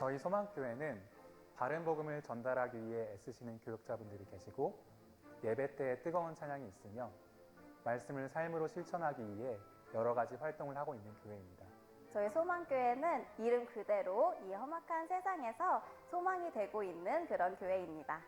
저희 소망교회는 바른 복음을 전달하기 위해 애쓰시는 교육자분들이 계시고 예배 때에 뜨거운 찬양이 있으며 말씀을 삶으로 실천하기 위해 여러 가지 활동을 하고 있는 교회입니다. 저희 소망교회는 이름 그대로 이 험악한 세상에서 소망이 되고 있는 그런 교회입니다.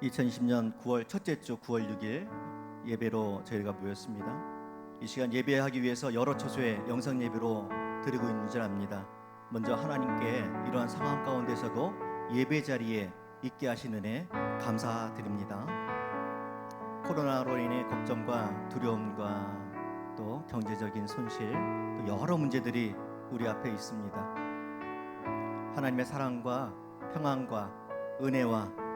(2020년 9월) 첫째 주 9월 6일 예배로 저희가 모였습니다. 이 시간 예배하기 위해서 여러 처소에 영상 예배로 드리고 있는 줄 압니다. 먼저 하나님께 이러한 상황 가운데서도 예배 자리에 있게 하신 은혜 감사드립니다. 코로나로 인해 걱정과 두려움과 또 경제적인 손실, 또 여러 문제들이 우리 앞에 있습니다. 하나님의 사랑과 평안과 은혜와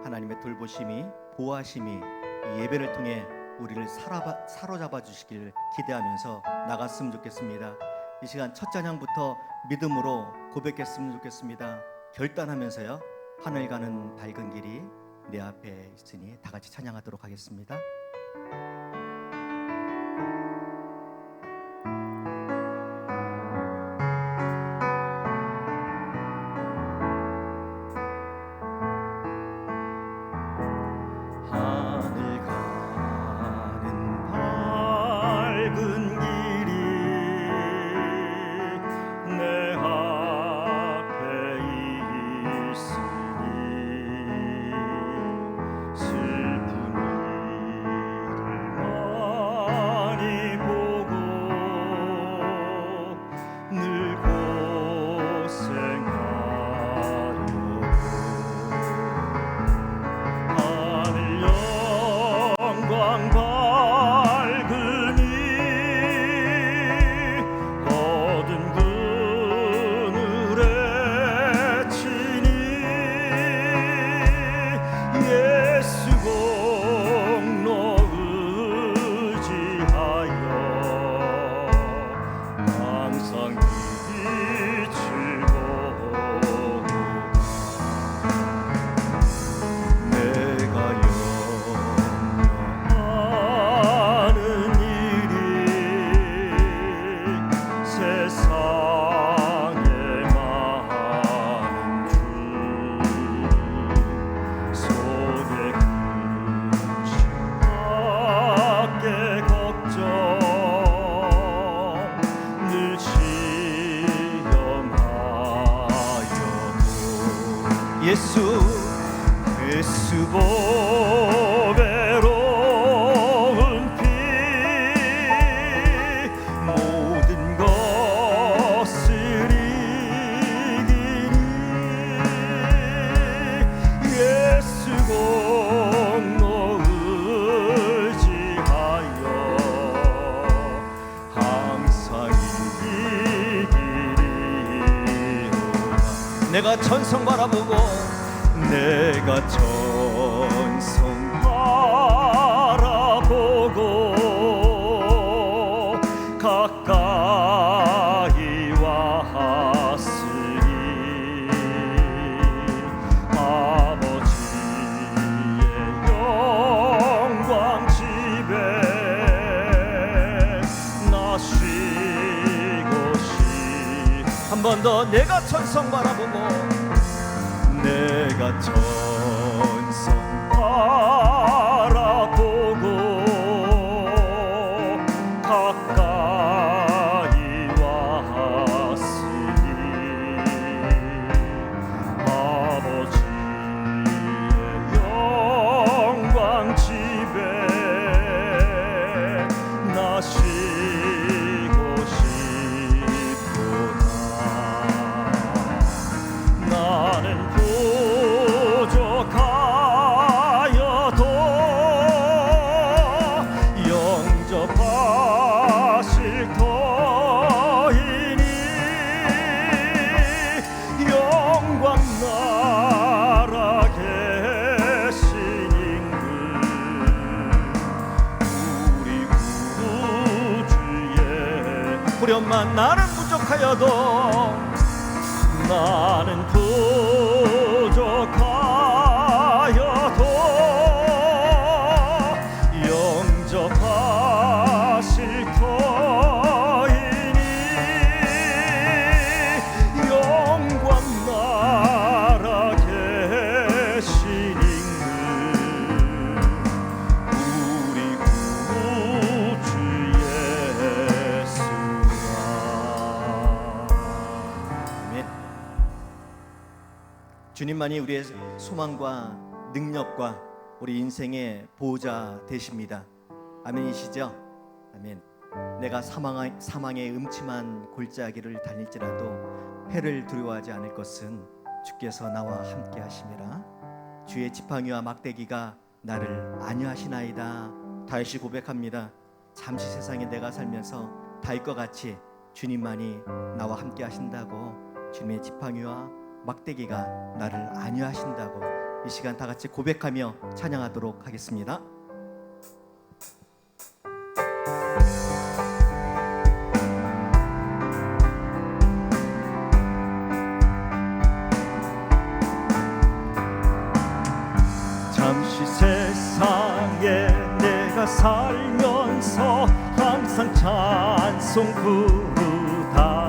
하나님의 돌보심이, 보호하심이 이 예배를 통해 우리를 사로잡아 주시길 기대하면서 나갔으면 좋겠습니다. 이 시간 첫 찬양부터 믿음으로 고백했으면 좋겠습니다. 결단하면서요, 하늘 가는 밝은 길이 내 앞에 있으니 다 같이 찬양하도록 하겠습니다. 예수 보배로운 피 모든 것을 이기니 예수 공로 의지하여 항상 이기리로다. 내가 천성 바라보고 내가 천성 바라보고 가까이 왔으니 아버지의 영광 집에 나 쉬고 싶. 한 번 더 내가 천성 바라보고 내가 천성 바라보고 가까이 영접하실 터이니 영광 나라 계신 임금 우리 구주의 후련만 나는 부족하여도 나는 부족하여도 영접하실 터이니 영광 나라 계신 임금 우리 구주 예수라. 아멘. 주님만이 우리의 소망과 능력과 우리 인생의 보호자 되십니다. 아멘이시죠? 아멘. 내가 사망의 음침한 골짜기를 달릴지라도 해를 두려워하지 않을 것은 주께서 나와 함께 하심이라. 주의 지팡이와 막대기가 나를 안위하시나이다. 다윗이 고백합니다. 잠시 세상에 내가 살면서 다윗과 같이 주님만이 나와 함께 하신다고, 주님의 지팡이와 막대기가 나를 안위하신다고 이 시간 다 같이 고백하며 찬양하도록 하겠습니다. 잠시 세상에 내가 살면서 항상 찬송 부르다가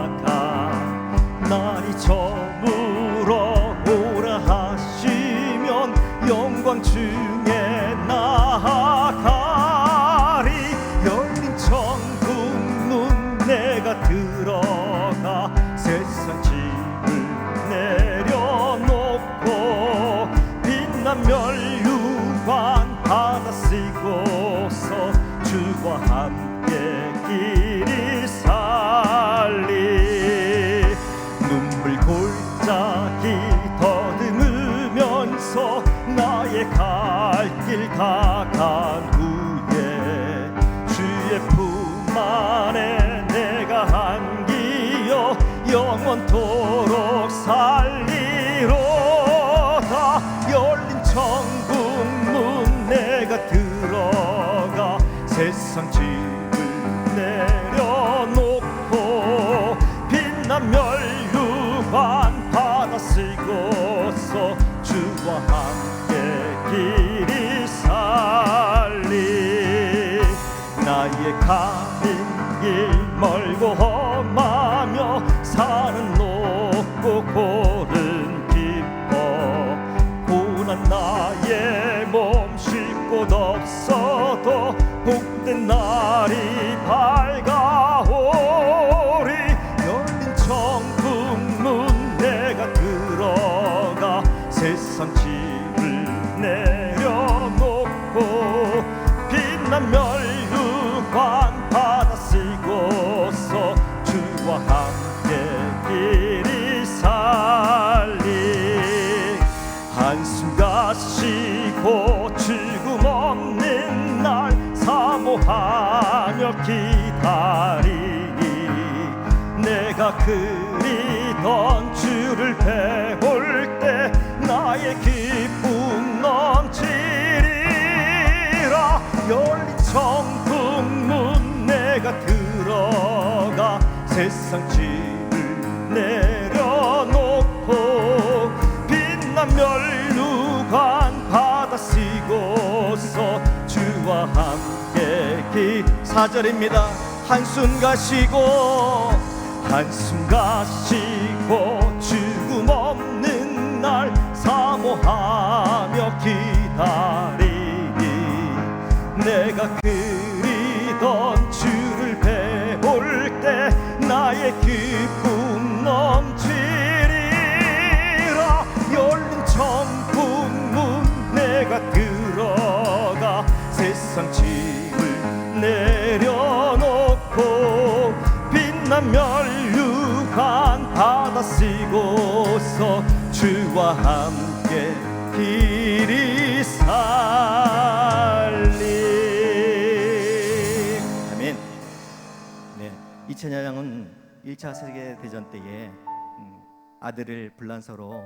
날이 저물어 오라 하시면 영광 중에 나아가리. 열린 천국 문 내가 들어가 세상 짐을 내려놓고 빛난 멸류관 받아 쓰고서 주와 함께 길이 살리. 눈물 골짜기 더듬으면서 나의 갈 길 다간 후에 주의 품 안에 내가 안기어 영원토록 살리로다. 열린 천국 문 내가 들어가 세상 짐을 내려놓고 빛난 멸류관 받아 쓰고서 주와 함께 길이 살리. 나의 가는 길 멀고 험하며 산은 높고 골은 깊어 고난 나의 몸 쉴 곳 없어도 복된 날이 밝아오리. 열린 천국 문 내가 들어가 세상 짐을 내려놓고 빛난 멸류관 받아 쓰고서 주와 함께 길이 살리. 한숨 가시고 죽음 없는 날 사모하며 기다리니 내가 그리던 주를 배울 때 나의 기쁨 넘치리라. 열린 천국 문 내가 들어가 세상 짐을 내려놓고 빛난 멸류관 받아 쓰고서 주와 함께 기. 4절입니다. 한숨 가시고 죽음 없는 날 사모하며 기다리니 내가 그리던 주를 배울 때 나의 기쁨 넘치리라. 열린 천국 문 내가 들어가 세상 짐을 내려놓고 빛난 멸류관 받아 쓰고서 주와 함께 길이 살리. 네, 이 찬양은 1차 세계대전 때에 아들을 불란서로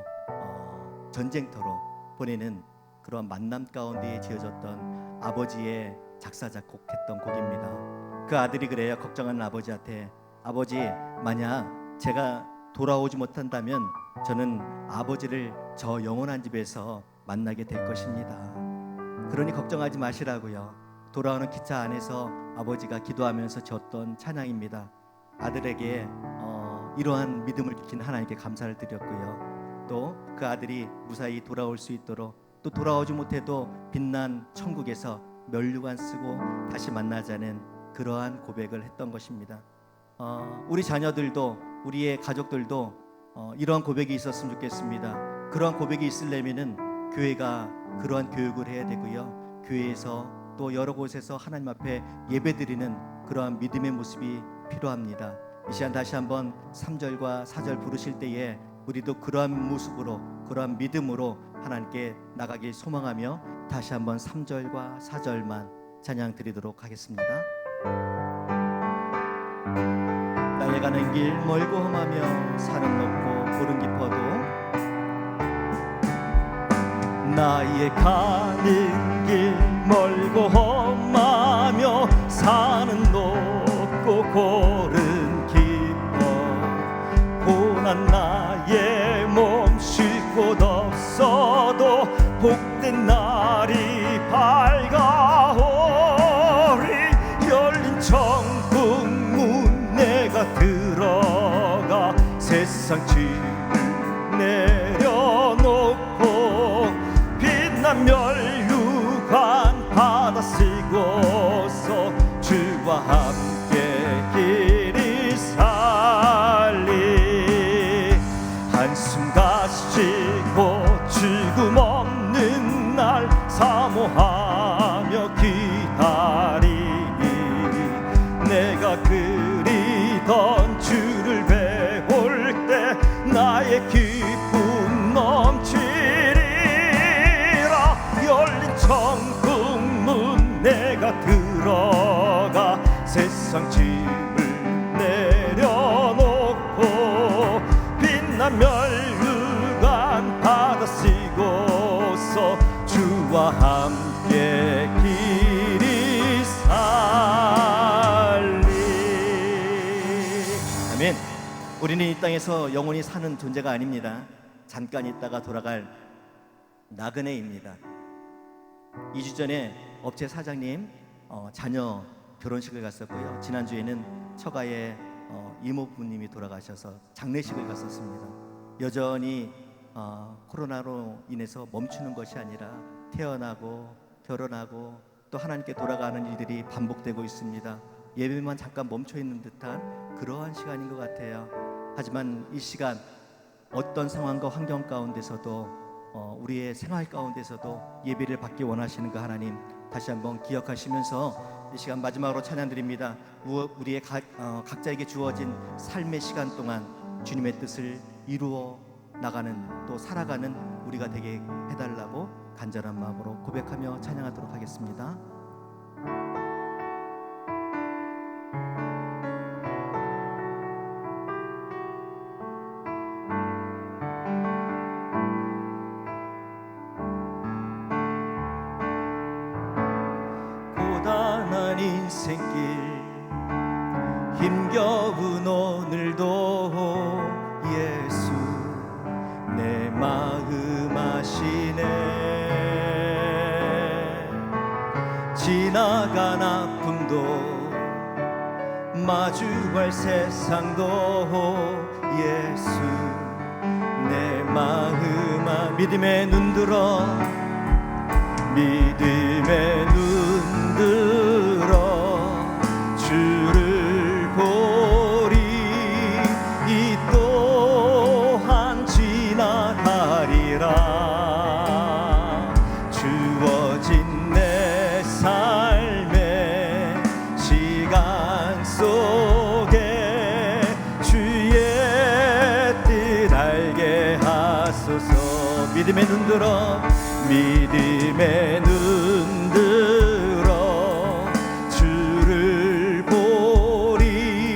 전쟁터로 보내는 그런 만남 가운데 지어졌던 아버지의 작사 작곡했던 곡입니다. 그 아들이 그래요. 걱정하는 아버지한테, 아버지, 만약 제가 돌아오지 못한다면 저는 아버지를 저 영원한 집에서 만나게 될 것입니다. 그러니 걱정하지 마시라고요. 돌아오는 기차 안에서 아버지가 기도하면서 지었던 찬양입니다. 아들에게 이러한 믿음을 주신 하나님께 감사를 드렸고요. 또 그 아들이 무사히 돌아올 수 있도록, 또 돌아오지 못해도 빛난 천국에서 면류관 쓰고 다시 만나자는 그러한 고백을 했던 것입니다. 우리 자녀들도, 우리의 가족들도 이러한 고백이 있었으면 좋겠습니다. 그러한 고백이 있으려면은 교회가 그러한 교육을 해야 되고요. 교회에서 또 여러 곳에서 하나님 앞에 예배드리는 그러한 믿음의 모습이 필요합니다. 이 시간 다시 한번 3절과 4절 부르실 때에 우리도 그러한 모습으로, 그러한 믿음으로 하나님께 나가길 소망하며 다시 한번 3절과 4절만 찬양 드리도록 하겠습니다. 나의 가는 길 멀고 험하며 산은 높고 굴은 깊어도 나의 가는 길 멀고 험하며 산은 높고 골은 깊어 고난 나의 몸 쉴 곳 없어도 복된 날이 밝아오리 열린 천국 문 내가 들어가 세상 짐을 내려놓고 빛난 멸류관 받아 쓰고서 주와 함께 길이 살리 한숨 가시고 죽음 없는 날 사모하며 기다리니 내가 그리던 주를 배울 때 나의 기쁨 넘치리라 열린 천국 문 내가 들어가 세상 짐을 내려놓고 빛난 멸류관 받아 쓰고서 주와 함께 길이 살리. 아멘. 우리는 이 땅에서 영원히 사는 존재가 아닙니다. 잠깐 있다가 돌아갈 나그네입니다. 2주 전에 업체 사장님 자녀 결혼식을 갔었고요. 지난주에는 처가의 이모부님이 돌아가셔서 장례식을 갔었습니다. 여전히 코로나로 인해서 멈추는 것이 아니라 태어나고 결혼하고 또 하나님께 돌아가는 일들이 반복되고 있습니다. 예배만 잠깐 멈춰 있는 듯한 그러한 시간인 것 같아요. 하지만 이 시간 어떤 상황과 환경 가운데서도 우리의 생활 가운데서도 예배를 받기 원하시는 그 하나님 다시 한번 기억하시면서 이 시간 마지막으로 찬양드립니다. 우리의 각자에게 주어진 삶의 시간 동안 주님의 뜻을 이루어 나가는 또 살아가는 우리가 되게 해달라고 간절한 마음으로 고백하며 찬양하도록 하겠습니다. 고단한 인생길 힘겨운 오늘도 예수 내 마음 아시네 지나간 아픔도 마주할 세상도 예수 내 마음 믿음에 눈들어 믿음에 눈들어 주를 보리 이 또한 지나가리라 주어진 내 삶의 시간 속에 주의 뜻 알게 하소서 믿음에 눈들어 믿음에 눈들어 주를 보리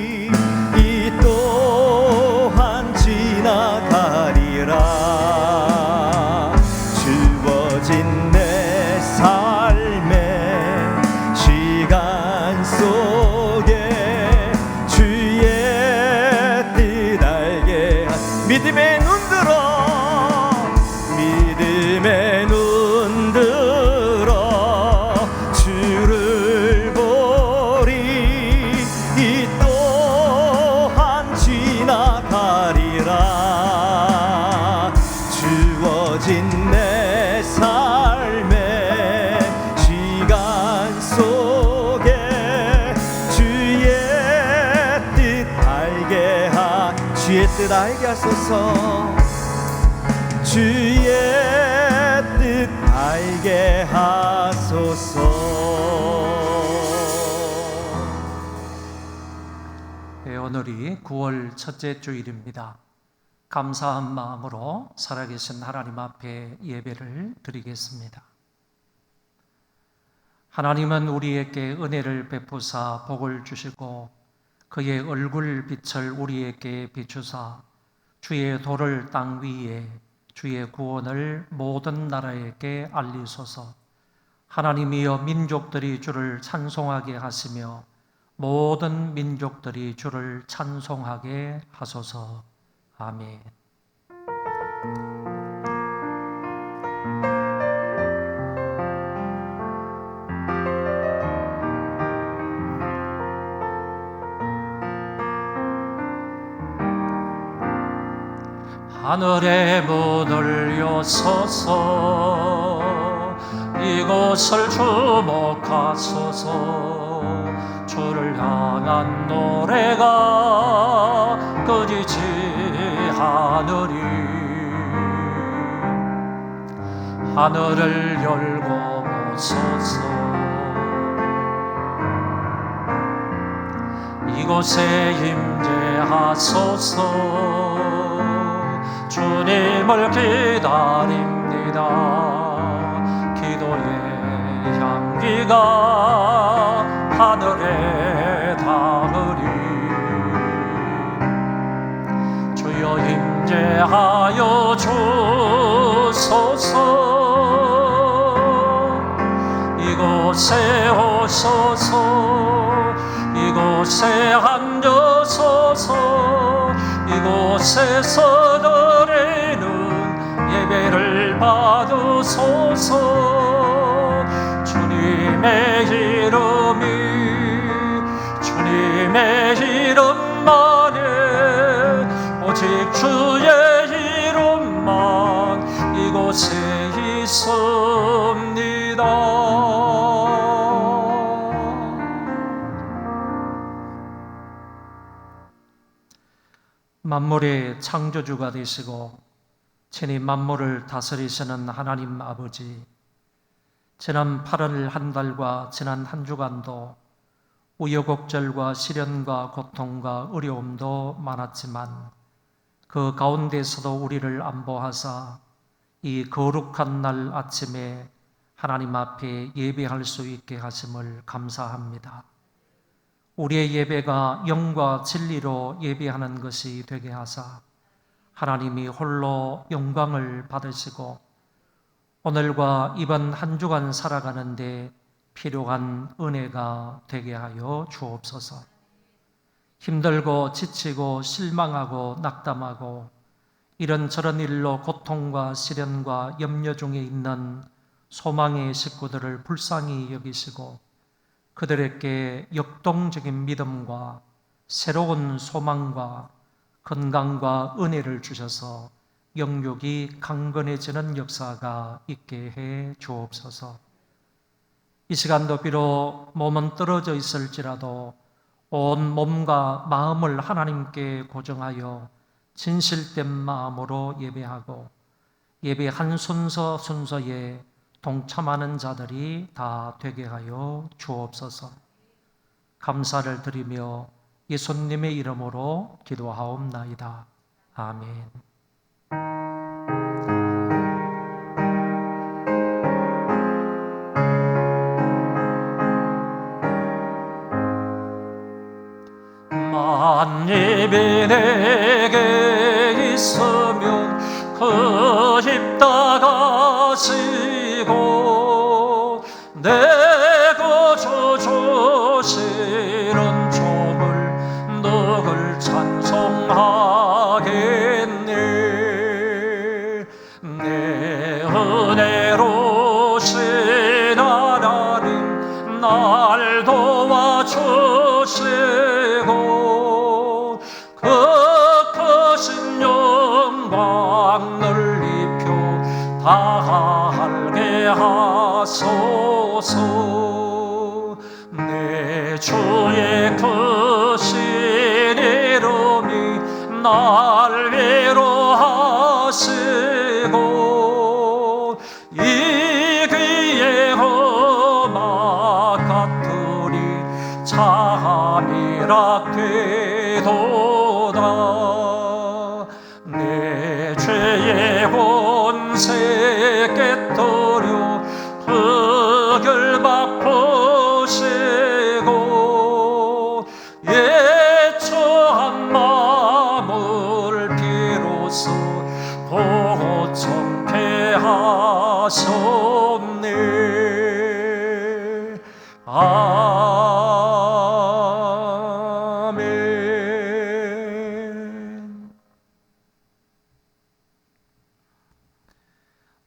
주의 뜻 알게 하소서. 주의 뜻 알게 하소서. 네, 오늘이 9월 첫째 주일입니다. 감사한 마음으로 살아계신 하나님 앞에 예배를 드리겠습니다. 하나님은 우리에게 은혜를 베푸사 복을 주시고 그의 얼굴 빛을 우리에게 비추사 주의 도를 땅 위에 주의 구원을 모든 나라에게 알리소서. 하나님이여 민족들이 주를 찬송하게 하시며 모든 민족들이 주를 찬송하게 하소서. 아멘. 하늘의 문을 여소서. 이곳을 주목하소서. 주를 향한 노래가 끊이지 않으리. 하늘을 열고 보소서. 이곳에 임재하소서. 주님을 기다립니다. 기도의 향기가 하늘에 닿으리. 주여 임재하여 주소서. 이곳에 오소서. 이곳에 앉으소서. 이곳에서 드리는 예배를 받으소서. 주님의 이름만에 오직 주의 이름만 이곳에 있습니다. 만물의 창조주가 되시고 친히 만물을 다스리시는 하나님 아버지, 지난 8월 한 달과 지난 한 주간도 우여곡절과 시련과 고통과 어려움도 많았지만 그 가운데서도 우리를 안보하사 이 거룩한 날 아침에 하나님 앞에 예배할 수 있게 하심을 감사합니다. 우리의 예배가 영과 진리로 예배하는 것이 되게 하사 하나님이 홀로 영광을 받으시고 오늘과 이번 한 주간 살아가는데 필요한 은혜가 되게 하여 주옵소서. 힘들고 지치고 실망하고 낙담하고 이런저런 일로 고통과 시련과 염려 중에 있는 소망의 식구들을 불쌍히 여기시고 그들에게 역동적인 믿음과 새로운 소망과 건강과 은혜를 주셔서 영육이 강건해지는 역사가 있게 해 주옵소서. 이 시간도 비록 몸은 떨어져 있을지라도 온 몸과 마음을 하나님께 고정하여 진실된 마음으로 예배하고 예배 한 순서에 동참하는 자들이 다 되게 하여 주옵소서. 감사를 드리며 예수님의 이름으로 기도하옵나이다. 아멘. 만입이 내게 있으면 그 집 다 가시고 내 구주 주시는 종을 누굴 찬송하겠니. 내 은혜로신 하나님 날 도와주시고 그 크신 영광을 입혀 다 알게 하소서. 내 주의 크신 이름 날 위로하시고 이 귀에 험악 같으니 잠이라 되도다. 내 죄의 권세 깨뜨려 흑을 바꾸시고 예초한 마음을 비로소 보청케 하셨네. 아멘.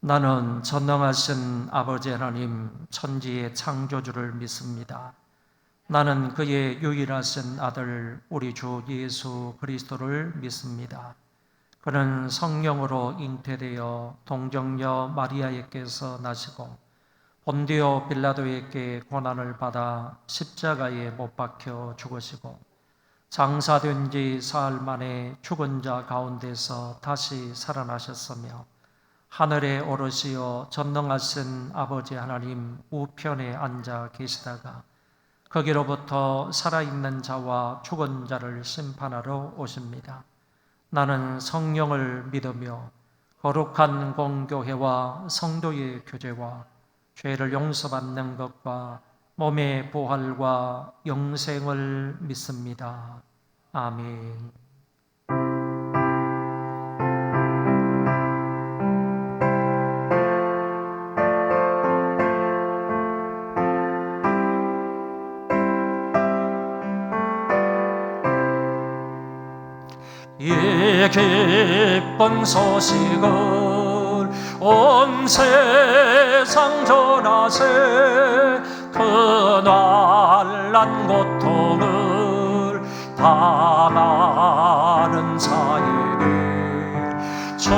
나는 전능하신 아버지 하나님 천지의 창조주를 믿습니다. 나는 그의 유일하신 아들 우리 주 예수 그리스도를 믿습니다. 그는 성령으로 잉태되어 동정녀 마리아에게서 나시고 본디오 빌라도에게 고난을 받아 십자가에 못 박혀 죽으시고 장사된 지 사흘 만에 죽은 자 가운데서 다시 살아나셨으며 하늘에 오르시어 전능하신 아버지 하나님 우편에 앉아 계시다가 거기로부터 살아있는 자와 죽은 자를 심판하러 오십니다. 나는 성령을 믿으며 거룩한 공교회와 성도의 교제와 죄를 용서받는 것과 몸의 부활과 영생을 믿습니다. 아멘. 이 기쁜 소식을 온 세상 전하세. 그 난란 고통을 당하는 자에게 주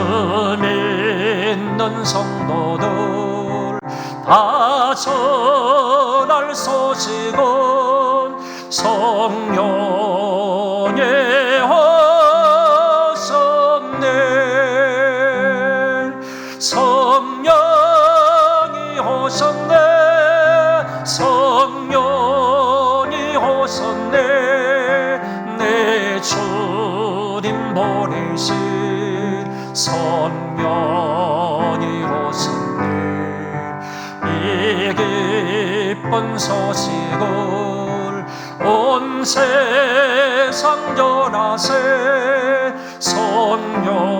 믿는 성도들 다 전할 소식은 성령의 성령이 오셨네. 성령이 오셨네. 내 주님 보내신 성령이 오셨네. 이 기쁜 소식을 온 세상 전하세. 성령이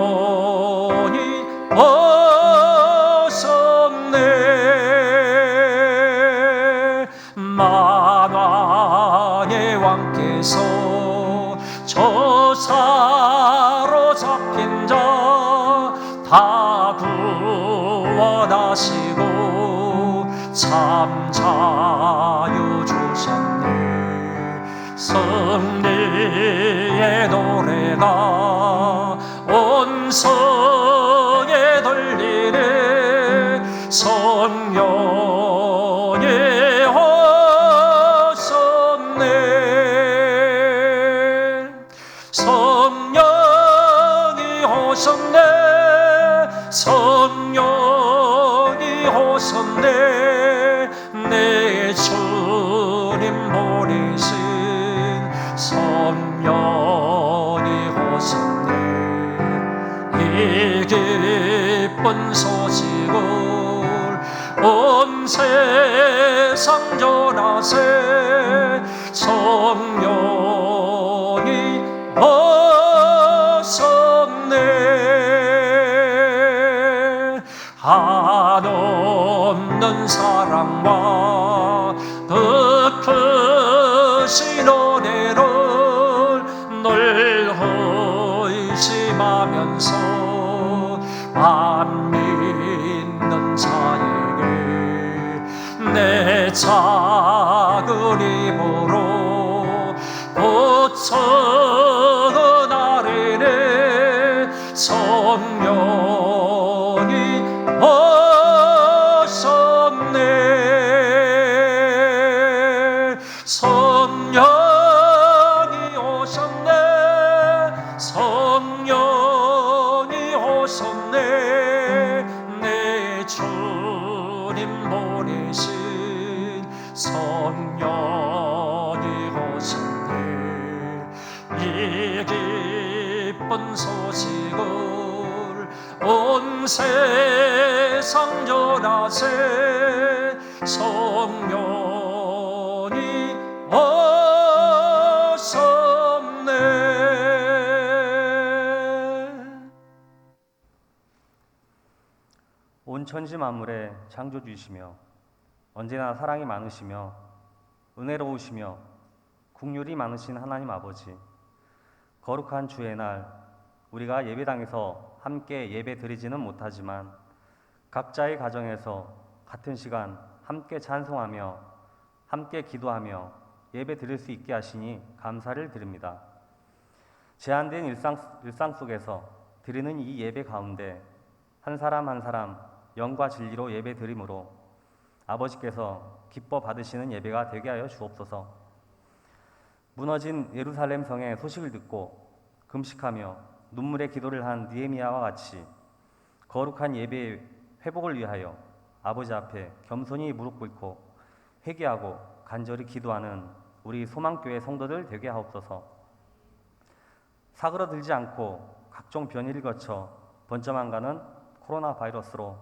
만왕의 왕께서 저 사로잡힌 자 다 구원하시고 참 자유 주셨네. 승리의 노래가 온 성에 들리네. 성령이 오셨네. 성령이 오셨네. 성령이 오셨네. 내 주님 보내신 성령이 오셨네. 이 기쁜 소식을 온 세상 전하세. 성령이 오셨네. 한없는 사랑과 그 크신 은혜를 늘 의심하면서 안 믿는 자에게 내 작은 입으로 전하리네. 성령이 오셨네. 성령이 오셨네. 이 기쁜 소식을 온 세상 전하세. 성령이 오셨네. 온 천지 만물의 창조주이시며 언제나 사랑이 많으시며 은혜로우시며 긍휼이 많으신 하나님 아버지, 거룩한 주의 날 우리가 예배당에서 함께 예배 드리지는 못하지만 각자의 가정에서 같은 시간 함께 찬송하며 함께 기도하며 예배 드릴 수 있게 하시니 감사를 드립니다. 제한된 일상 속에서 드리는 이 예배 가운데 한 사람 한 사람 영과 진리로 예배 드림으로 아버지께서 기뻐 받으시는 예배가 되게 하여 주옵소서. 무너진 예루살렘 성의 소식을 듣고 금식하며 눈물의 기도를 한 느헤미야와 같이 거룩한 예배의 회복을 위하여 아버지 앞에 겸손히 무릎 꿇고 회개하고 간절히 기도하는 우리 소망교회 성도들 되게 하옵소서. 사그러들지 않고 각종 변이를 거쳐 번져만 가는 코로나 바이러스로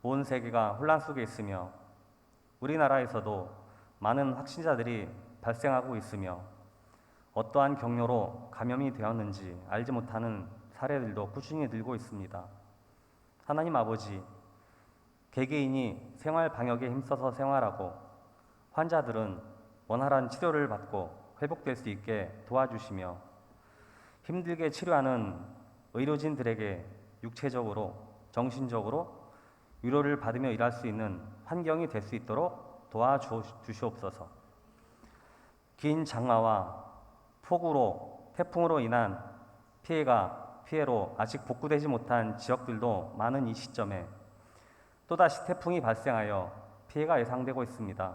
온 세계가 혼란 속에 있으며 우리나라에서도 많은 확진자들이 발생하고 있으며 어떠한 경로로 감염이 되었는지 알지 못하는 사례들도 꾸준히 늘고 있습니다. 하나님 아버지, 개개인이 생활 방역에 힘써서 생활하고 환자들은 원활한 치료를 받고 회복될 수 있게 도와주시며 힘들게 치료하는 의료진들에게 육체적으로, 정신적으로 위로를 받으며 일할 수 있는 환경이 될 수 있도록 도와주시옵소서. 긴 장마와 폭우로, 태풍으로 인한 피해로 아직 복구되지 못한 지역들도 많은 이 시점에 또다시 태풍이 발생하여 피해가 예상되고 있습니다.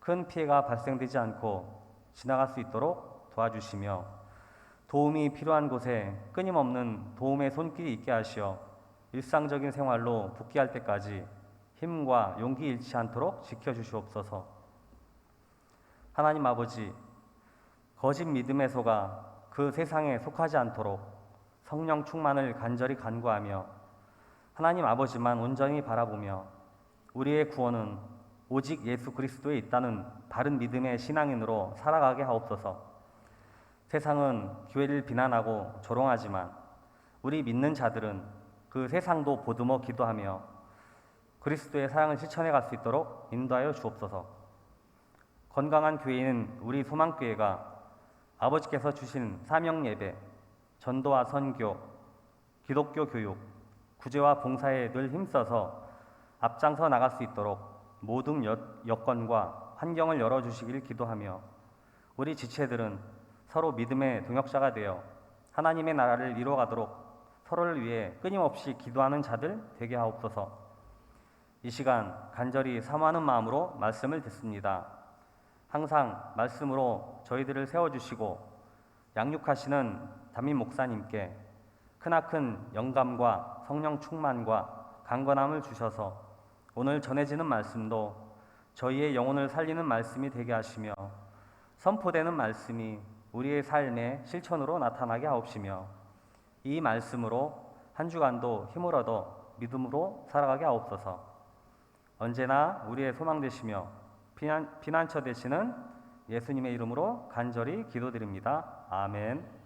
큰 피해가 발생되지 않고 지나갈 수 있도록 도와주시며 도움이 필요한 곳에 끊임없는 도움의 손길이 있게 하시어 일상적인 생활로 복귀할 때까지 힘과 용기 잃지 않도록 지켜주시옵소서. 하나님 아버지, 거짓 믿음에 속아 그 세상에 속하지 않도록 성령 충만을 간절히 간구하며 하나님 아버지만 온전히 바라보며 우리의 구원은 오직 예수 그리스도에 있다는 바른 믿음의 신앙인으로 살아가게 하옵소서. 세상은 교회를 비난하고 조롱하지만 우리 믿는 자들은 그 세상도 보듬어 기도하며 그리스도의 사랑을 실천해 갈 수 있도록 인도하여 주옵소서. 건강한 교회인 우리 소망교회가 아버지께서 주신 사명 예배, 전도와 선교, 기독교 교육, 구제와 봉사에 늘 힘써서 앞장서 나갈 수 있도록 모든 여건과 환경을 열어주시길 기도하며 우리 지체들은 서로 믿음의 동역자가 되어 하나님의 나라를 이루어가도록 서로를 위해 끊임없이 기도하는 자들 되게 하옵소서. 이 시간 간절히 사모하는 마음으로 말씀을 듣습니다. 항상 말씀으로 저희들을 세워주시고 양육하시는 담임 목사님께 크나큰 영감과 성령 충만과 강건함을 주셔서 오늘 전해지는 말씀도 저희의 영혼을 살리는 말씀이 되게 하시며 선포되는 말씀이 우리의 삶의 실천으로 나타나게 하옵시며 이 말씀으로 한 주간도 힘을 얻어 믿음으로 살아가게 하옵소서. 언제나 우리의 소망 되시며 피난처 되시는 예수님의 이름으로 간절히 기도드립니다. 아멘.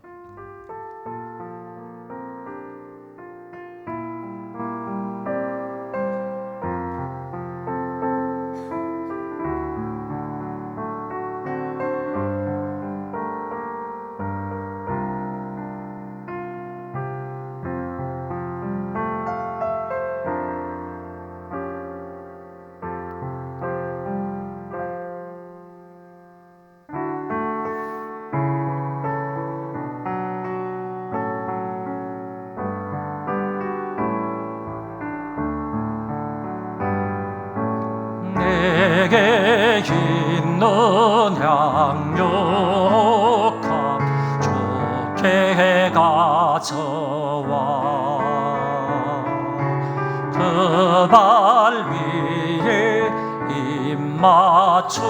내게 있는 양육함 좋게 가져와 그 발 위에 입 맞추고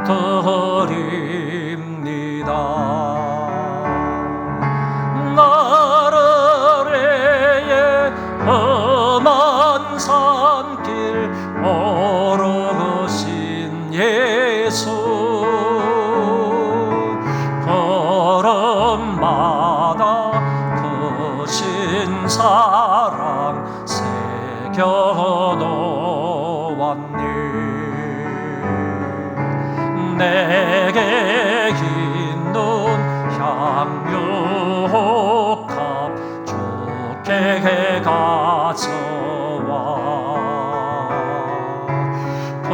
깨뜨립니다. 나라레의 험한 산길 오르신 예수 걸음마다 크신 사랑 새겨놓았네. 내게 긴 눈 향유혹합 좋게 가져와 그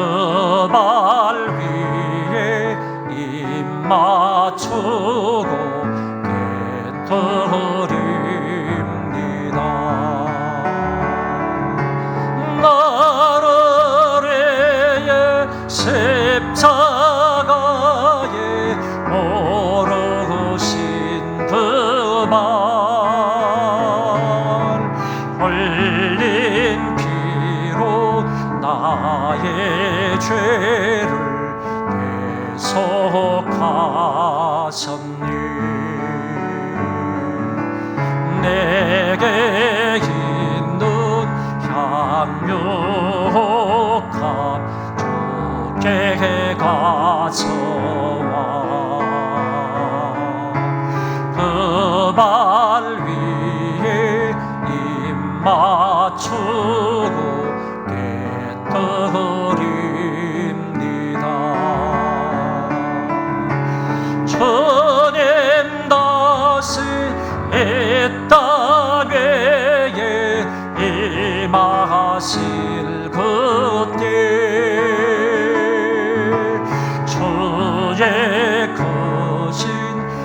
발 위에 입 맞추고 깨뜨립니다. 나라레의 십자가에 오르신 그 발 흘린 피로 나의 죄를 대속하셨니. 내게 긴 눈 향유혹합 좋게 가져와 그 발 위에 입 맞추고 깨뜨립니다. 주님 다시 이 땅 위에 임하실 그때 주의 크신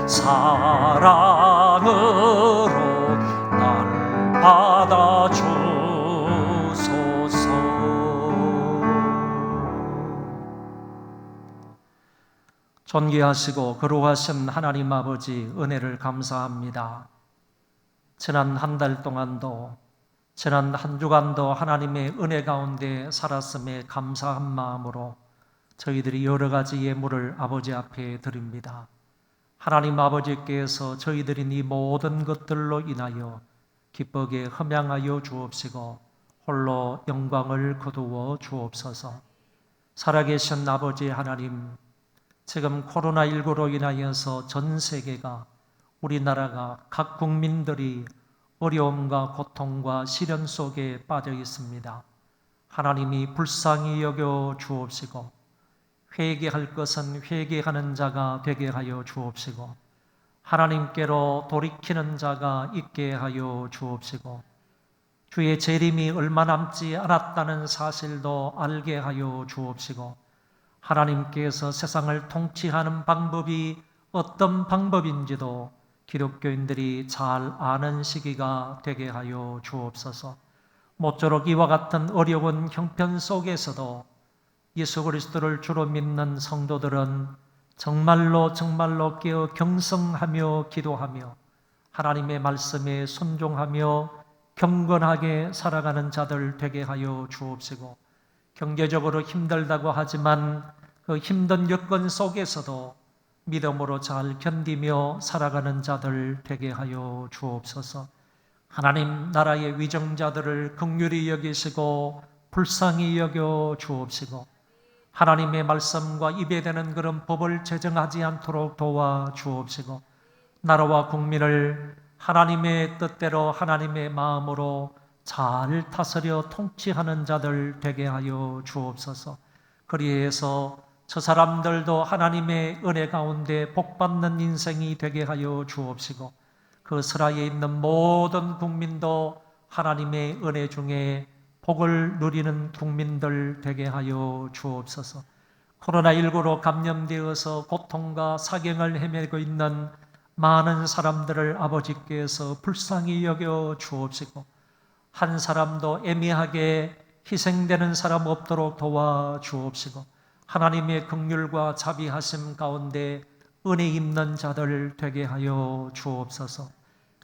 사랑으로 날 받아주소서. 존귀하시고 거룩하신 하나님 아버지, 은혜를 감사합니다. 지난 한 달 동안도, 지난 한 주간도 하나님의 은혜 가운데 살았음에 감사한 마음으로 저희들이 여러 가지 예물을 아버지 앞에 드립니다. 하나님 아버지께서 저희들이 이 모든 것들로 인하여 기쁘게 흠양하여 주옵시고 홀로 영광을 거두어 주옵소서. 살아계신 아버지 하나님, 지금 코로나19로 인하여서 전 세계가, 우리나라가, 각 국민들이 어려움과 고통과 시련 속에 빠져 있습니다. 하나님이 불쌍히 여겨 주옵시고 회개할 것은 회개하는 자가 되게 하여 주옵시고 하나님께로 돌이키는 자가 있게 하여 주옵시고 주의 재림이 얼마 남지 않았다는 사실도 알게 하여 주옵시고 하나님께서 세상을 통치하는 방법이 어떤 방법인지도 기독교인들이 잘 아는 시기가 되게 하여 주옵소서. 모쪼록 이와 같은 어려운 형편 속에서도 예수 그리스도를 주로 믿는 성도들은 정말로 깨어 경성하며 기도하며 하나님의 말씀에 순종하며 경건하게 살아가는 자들 되게 하여 주옵시고 경제적으로 힘들다고 하지만 그 힘든 여건 속에서도 믿음으로 잘 견디며 살아가는 자들 되게 하여 주옵소서. 하나님 나라의 위정자들을 긍휼히 여기시고 불쌍히 여겨 주옵시고 하나님의 말씀과 입에 대는 그런 법을 제정하지 않도록 도와 주옵시고 나라와 국민을 하나님의 뜻대로 하나님의 마음으로 잘 다스려 통치하는 자들 되게 하여 주옵소서. 그리해서 저 사람들도 하나님의 은혜 가운데 복받는 인생이 되게 하여 주옵시고 그 스라에 있는 모든 국민도 하나님의 은혜 중에 복을 누리는 국민들 되게 하여 주옵소서. 코로나19로 감염되어서 고통과 사경을 헤매고 있는 많은 사람들을 아버지께서 불쌍히 여겨 주옵시고 한 사람도 애매하게 희생되는 사람 없도록 도와 주옵시고 하나님의 긍휼과 자비하심 가운데 은혜 입는 자들 되게 하여 주옵소서.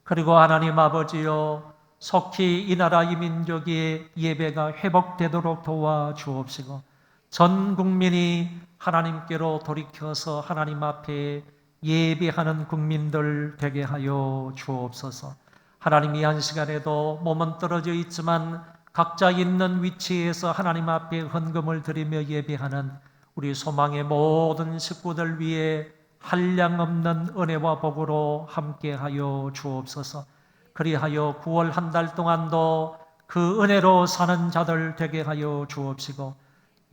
그리고 하나님 아버지여 속히 이 나라 이 민족의 예배가 회복되도록 도와 주옵시고 전 국민이 하나님께로 돌이켜서 하나님 앞에 예배하는 국민들 되게 하여 주옵소서. 하나님, 이 한 시간에도 몸은 떨어져 있지만 각자 있는 위치에서 하나님 앞에 헌금을 드리며 예배하는 우리 소망의 모든 식구들 위해 한량없는 은혜와 복으로 함께하여 주옵소서. 그리하여 9월 한 달 동안도 그 은혜로 사는 자들 되게 하여 주옵시고,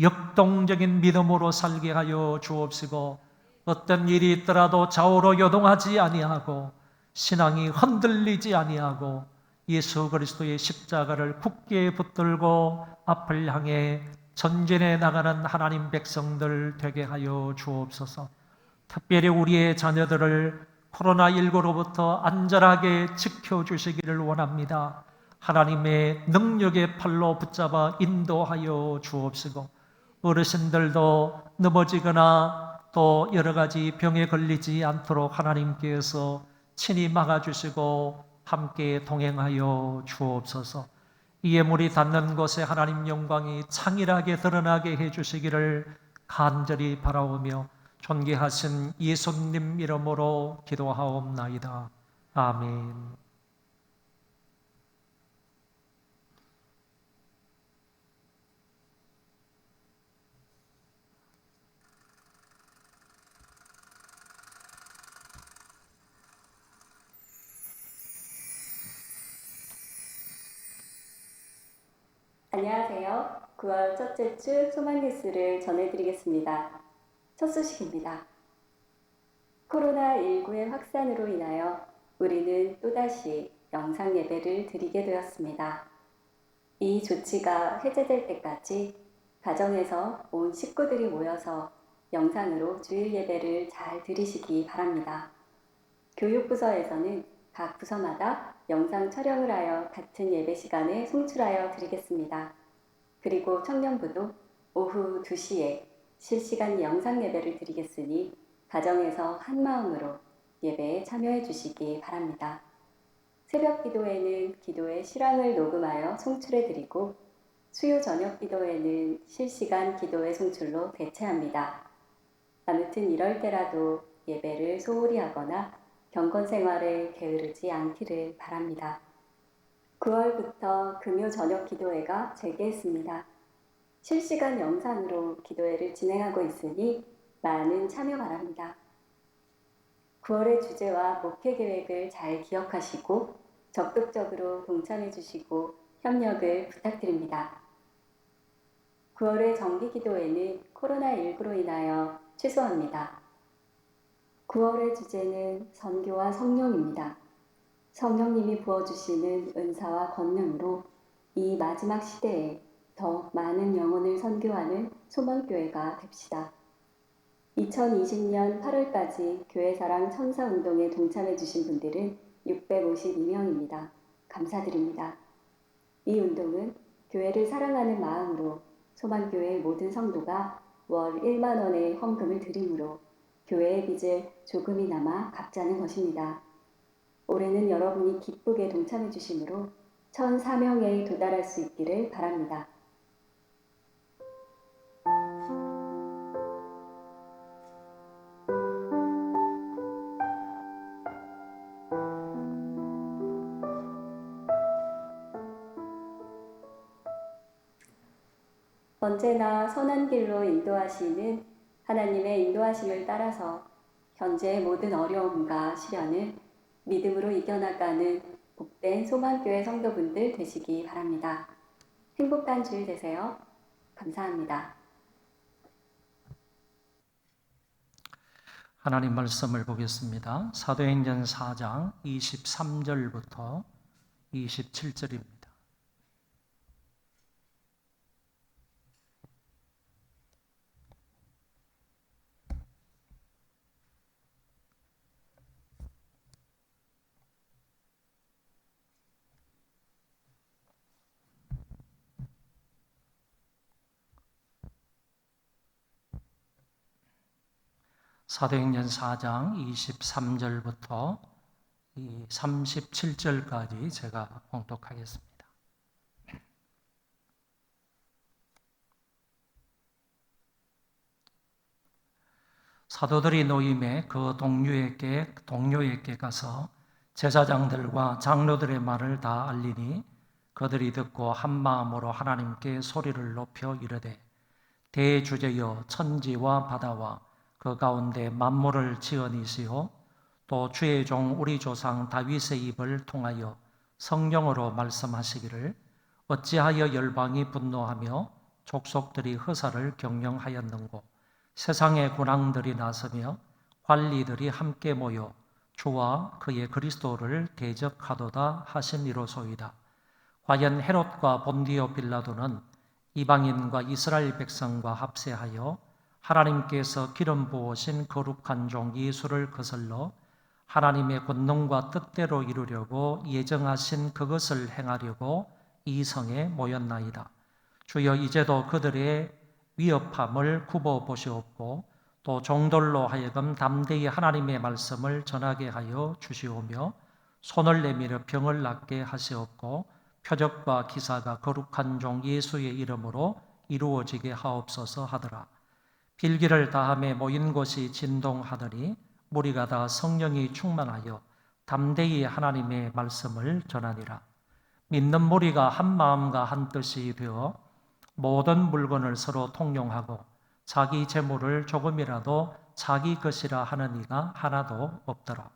역동적인 믿음으로 살게 하여 주옵시고, 어떤 일이 있더라도 좌우로 요동하지 아니하고 신앙이 흔들리지 아니하고 예수 그리스도의 십자가를 굳게 붙들고 앞을 향해 전진해 나가는 하나님 백성들 되게 하여 주옵소서. 특별히 우리의 자녀들을 코로나19로부터 안전하게 지켜주시기를 원합니다. 하나님의 능력의 팔로 붙잡아 인도하여 주옵시고, 어르신들도 넘어지거나 또 여러 가지 병에 걸리지 않도록 하나님께서 친히 막아주시고 함께 동행하여 주옵소서. 이 예물이 닿는 곳에 하나님 영광이 창일하게 드러나게 해주시기를 간절히 바라오며 존귀하신 예수님 이름으로 기도하옵나이다. 아멘. 안녕하세요. 9월 첫째 주 소망 뉴스를 전해드리겠습니다. 첫 소식입니다. 코로나19의 확산으로 인하여 우리는 또다시 영상 예배를 드리게 되었습니다. 이 조치가 해제될 때까지 가정에서 온 식구들이 모여서 영상으로 주일 예배를 잘 드리시기 바랍니다. 교육부서에서는 각 부서마다 영상 촬영을 하여 같은 예배 시간에 송출하여 드리겠습니다. 그리고 청년부도 오후 2시에 실시간 영상 예배를 드리겠으니 가정에서 한마음으로 예배에 참여해 주시기 바랍니다. 새벽 기도에는 기도의 실황을 녹음하여 송출해 드리고 수요 저녁 기도에는 실시간 기도의 송출로 대체합니다. 아무튼 이럴 때라도 예배를 소홀히 하거나 경건 생활에 게으르지 않기를 바랍니다. 9월부터 금요 저녁 기도회가 재개했습니다. 실시간 영상으로 기도회를 진행하고 있으니 많은 참여 바랍니다. 9월의 주제와 목회 계획을 잘 기억하시고 적극적으로 동참해 주시고 협력을 부탁드립니다. 9월의 정기 기도회는 코로나19로 인하여 취소합니다. 9월의 주제는 선교와 성령입니다. 성령님이 부어주시는 은사와 권능으로 이 마지막 시대에 더 많은 영혼을 선교하는 소망교회가 됩시다. 2020년 8월까지 교회사랑 천사운동에 동참해 주신 분들은 652명입니다. 감사드립니다. 이 운동은 교회를 사랑하는 마음으로 소망교회 모든 성도가 월 1만 원의 헌금을 드림으로 교회의 빚을 조금이나마 갚자는 것입니다. 올해는 여러분이 기쁘게 동참해 주심으로 1,004명에 도달할 수 있기를 바랍니다. 언제나 선한 길로 인도하시는 하나님의 인도하심을 따라서 현재의 모든 어려움과 시련을 믿음으로 이겨나가는 복된 소망교회 성도분들 되시기 바랍니다. 행복한 주일 되세요. 감사합니다. 하나님 말씀을 보겠습니다. 사도행전 4장 23절부터 27절입니다. 사도행전 4장 23절부터 37절까지 제가 봉독하겠습니다. 사도들이 노임에 그 동료에게 가서 제사장들과 장로들의 말을 다 알리니 그들이 듣고 한 마음으로 하나님께 소리를 높여 이르되 대주제여 천지와 바다와 그 가운데 만물을 지으니시오 또 주의 종 우리 조상 다윗의 입을 통하여 성령으로 말씀하시기를 어찌하여 열방이 분노하며 족속들이 허사를 경영하였는고 세상의 군왕들이 나서며 관리들이 함께 모여 주와 그의 그리스도를 대적하도다 하시니로소이다. 과연 헤롯과 본디오 빌라도는 이방인과 이스라엘 백성과 합세하여 하나님께서 기름 부으신 거룩한 종 예수를 거슬러 하나님의 권능과 뜻대로 이루려고 예정하신 그것을 행하려고 이 성에 모였나이다. 주여 이제도 그들의 위협함을 굽어 보시옵고 또 종들로 하여금 담대히 하나님의 말씀을 전하게 하여 주시오며 손을 내밀어 병을 낫게 하시옵고 표적과 기사가 거룩한 종 예수의 이름으로 이루어지게 하옵소서 하더라. 빌기를 다함에 모인 곳이 진동하더니 무리가 다 성령이 충만하여 담대히 하나님의 말씀을 전하니라. 믿는 무리가 한 마음과 한 뜻이 되어 모든 물건을 서로 통용하고 자기 재물을 조금이라도 자기 것이라 하는 이가 하나도 없더라.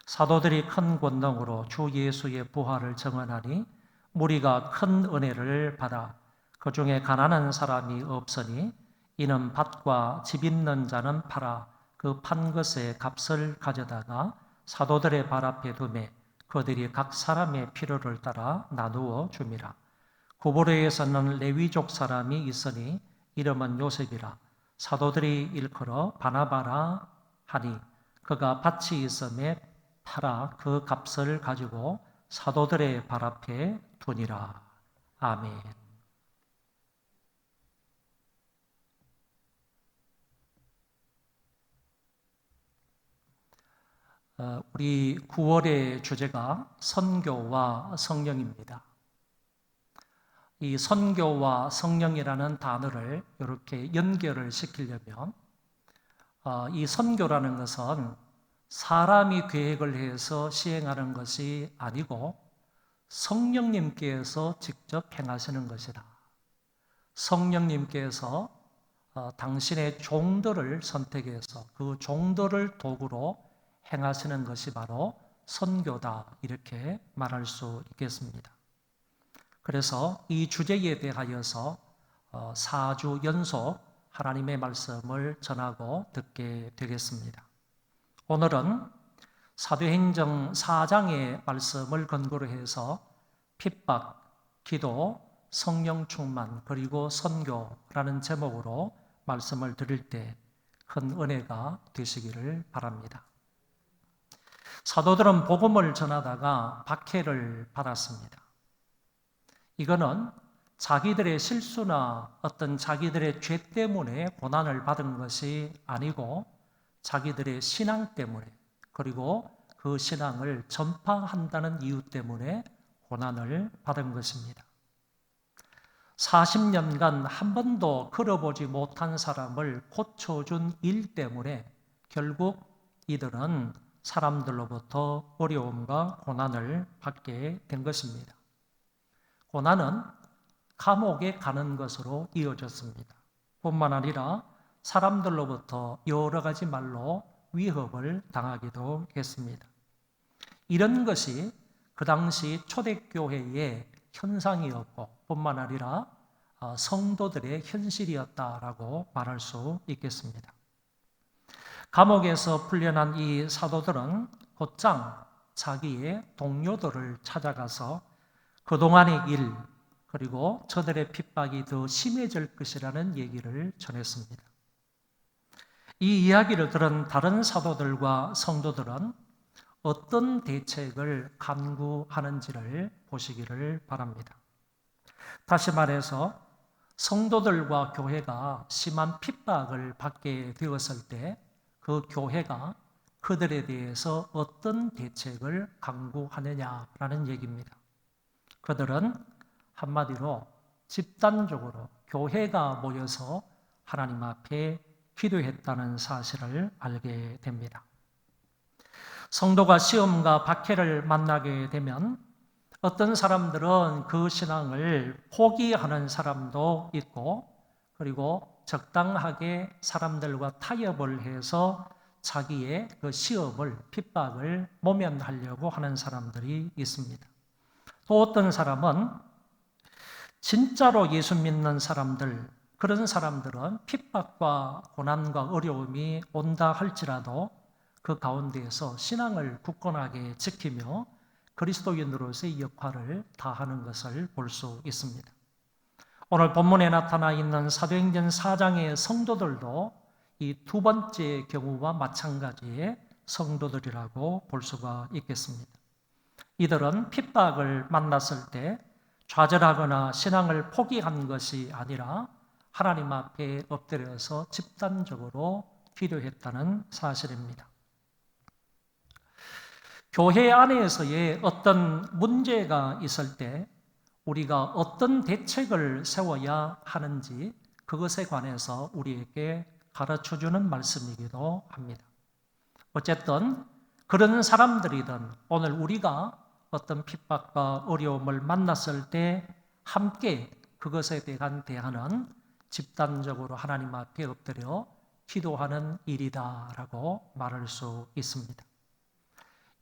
사도들이 큰 권능으로 주 예수의 부활을 증언하니 무리가 큰 은혜를 받아 그 중에 가난한 사람이 없으니 이는 밭과 집 있는 자는 팔아 그 판 것의 값을 가져다가 사도들의 발 앞에 두매 그들이 각 사람의 필요를 따라 나누어 줍니다. 구브로에서는 레위족 사람이 있으니 이름은 요셉이라. 사도들이 일컬어 바나바라 하니 그가 밭이 있음에 팔아 그 값을 가지고 사도들의 발 앞에 두니라. 아멘. 우리 9월의 주제가 선교와 성령입니다. 이 선교와 성령이라는 단어를 이렇게 연결을 시키려면 이 선교라는 것은 사람이 계획을 해서 시행하는 것이 아니고 성령님께서 직접 행하시는 것이다. 성령님께서 당신의 종들을 선택해서 그 종들을 도구로 행하시는 것이 바로 선교다, 이렇게 말할 수 있겠습니다. 그래서 이 주제에 대하여서 4주 연속 하나님의 말씀을 전하고 듣게 되겠습니다. 오늘은 사도행전 4장의 말씀을 근거로 해서 핍박, 기도, 성령 충만, 그리고 선교라는 제목으로 말씀을 드릴 때 큰 은혜가 되시기를 바랍니다. 사도들은 복음을 전하다가 박해를 받았습니다. 이거는 자기들의 실수나 어떤 자기들의 죄 때문에 고난을 받은 것이 아니고 자기들의 신앙 때문에, 그리고 그 신앙을 전파한다는 이유 때문에 고난을 받은 것입니다. 40년간 한 번도 걸어보지 못한 사람을 고쳐준 일 때문에 결국 이들은 사람들로부터 어려움과 고난을 받게 된 것입니다. 고난은 감옥에 가는 것으로 이어졌습니다. 뿐만 아니라 사람들로부터 여러 가지 말로 위협을 당하기도 했습니다. 이런 것이 그 당시 초대교회의 현상이었고 뿐만 아니라 성도들의 현실이었다라고 말할 수 있겠습니다. 감옥에서 풀려난 이 사도들은 곧장 자기의 동료들을 찾아가서 그동안의 일, 그리고 저들의 핍박이 더 심해질 것이라는 얘기를 전했습니다. 이 이야기를 들은 다른 사도들과 성도들은 어떤 대책을 간구하는지를 보시기를 바랍니다. 다시 말해서 성도들과 교회가 심한 핍박을 받게 되었을 때 그 교회가 그들에 대해서 어떤 대책을 강구하느냐라는 얘기입니다. 그들은 한마디로 집단적으로 교회가 모여서 하나님 앞에 기도했다는 사실을 알게 됩니다. 성도가 시험과 박해를 만나게 되면 어떤 사람들은 그 신앙을 포기하는 사람도 있고, 그리고 적당하게 사람들과 타협을 해서 자기의 그 시험을, 핍박을 모면하려고 하는 사람들이 있습니다. 또 어떤 사람은 진짜로 예수 믿는 사람들, 그런 사람들은 핍박과 고난과 어려움이 온다 할지라도 그 가운데에서 신앙을 굳건하게 지키며 그리스도인으로서의 역할을 다하는 것을 볼 수 있습니다. 오늘 본문에 나타나 있는 사도행전 4장의 성도들도 이 두 번째 경우와 마찬가지의 성도들이라고 볼 수가 있겠습니다. 이들은 핍박을 만났을 때 좌절하거나 신앙을 포기한 것이 아니라 하나님 앞에 엎드려서 집단적으로 기도했다는 사실입니다. 교회 안에서의 어떤 문제가 있을 때 우리가 어떤 대책을 세워야 하는지 그것에 관해서 우리에게 가르쳐주는 말씀이기도 합니다. 어쨌든 그런 사람들이든 오늘 우리가 어떤 핍박과 어려움을 만났을 때 함께 그것에 대한 대안은 집단적으로 하나님 앞에 엎드려 기도하는 일이다라고 말할 수 있습니다.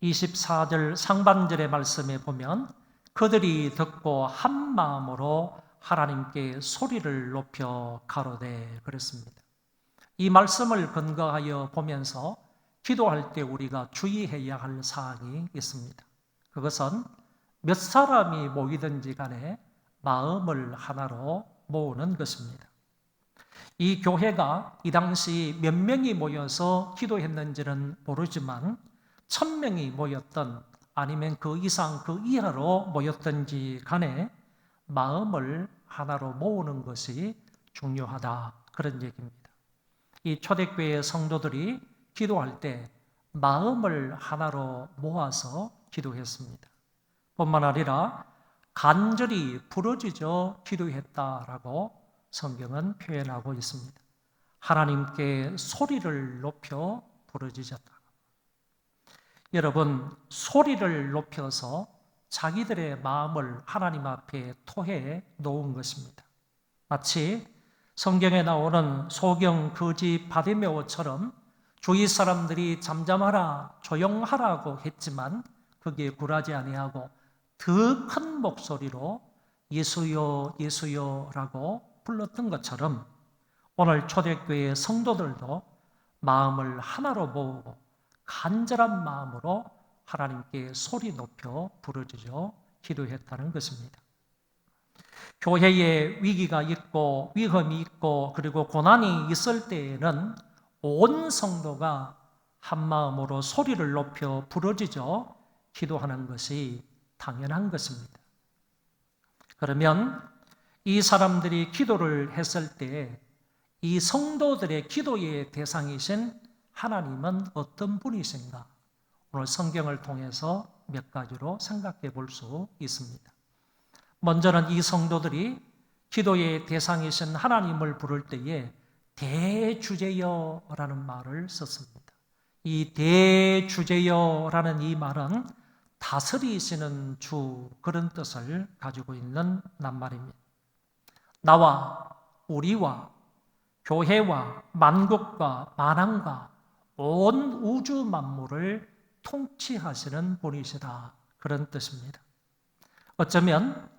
24절 상반절의 말씀에 보면 그들이 듣고 한 마음으로 하나님께 소리를 높여 가로되 그랬습니다. 이 말씀을 근거하여 보면서 기도할 때 우리가 주의해야 할 사항이 있습니다. 그것은 몇 사람이 모이든지 간에 마음을 하나로 모으는 것입니다. 이 교회가 이 당시 몇 명이 모여서 기도했는지는 모르지만 1000명이 모였던 아니면 그 이상 그 이하로 모였든지 간에 마음을 하나로 모으는 것이 중요하다, 그런 얘기입니다. 이 초대교회 성도들이 기도할 때 마음을 하나로 모아서 기도했습니다. 뿐만 아니라 간절히 부르짖어 기도했다라고 성경은 표현하고 있습니다. 하나님께 소리를 높여 부르짖었다. 여러분, 소리를 높여서 자기들의 마음을 하나님 앞에 토해 놓은 것입니다. 마치 성경에 나오는 소경 거지 바디메오처럼 주위 사람들이 잠잠하라, 조용하라고 했지만 거기에 굴하지 아니하고 더 큰 목소리로 예수여, 예수여라고 불렀던 것처럼 오늘 초대교회 성도들도 마음을 하나로 모으고 간절한 마음으로 하나님께 소리 높여 부르짖어 기도했다는 것입니다. 교회에 위기가 있고 위험이 있고 그리고 고난이 있을 때에는 온 성도가 한 마음으로 소리를 높여 부르짖어 기도하는 것이 당연한 것입니다. 그러면 이 사람들이 기도를 했을 때 이 성도들의 기도의 대상이신 하나님은 어떤 분이신가? 오늘 성경을 통해서 몇 가지로 생각해 볼 수 있습니다. 먼저는 이 성도들이 기도의 대상이신 하나님을 부를 때에 대주제여라는 말을 썼습니다. 이 대주제여라는 이 말은 다스리시는 주, 그런 뜻을 가지고 있는 낱말입니다. 나와 우리와 교회와 만국과 만왕과 온 우주 만물을 통치하시는 분이시다, 그런 뜻입니다. 어쩌면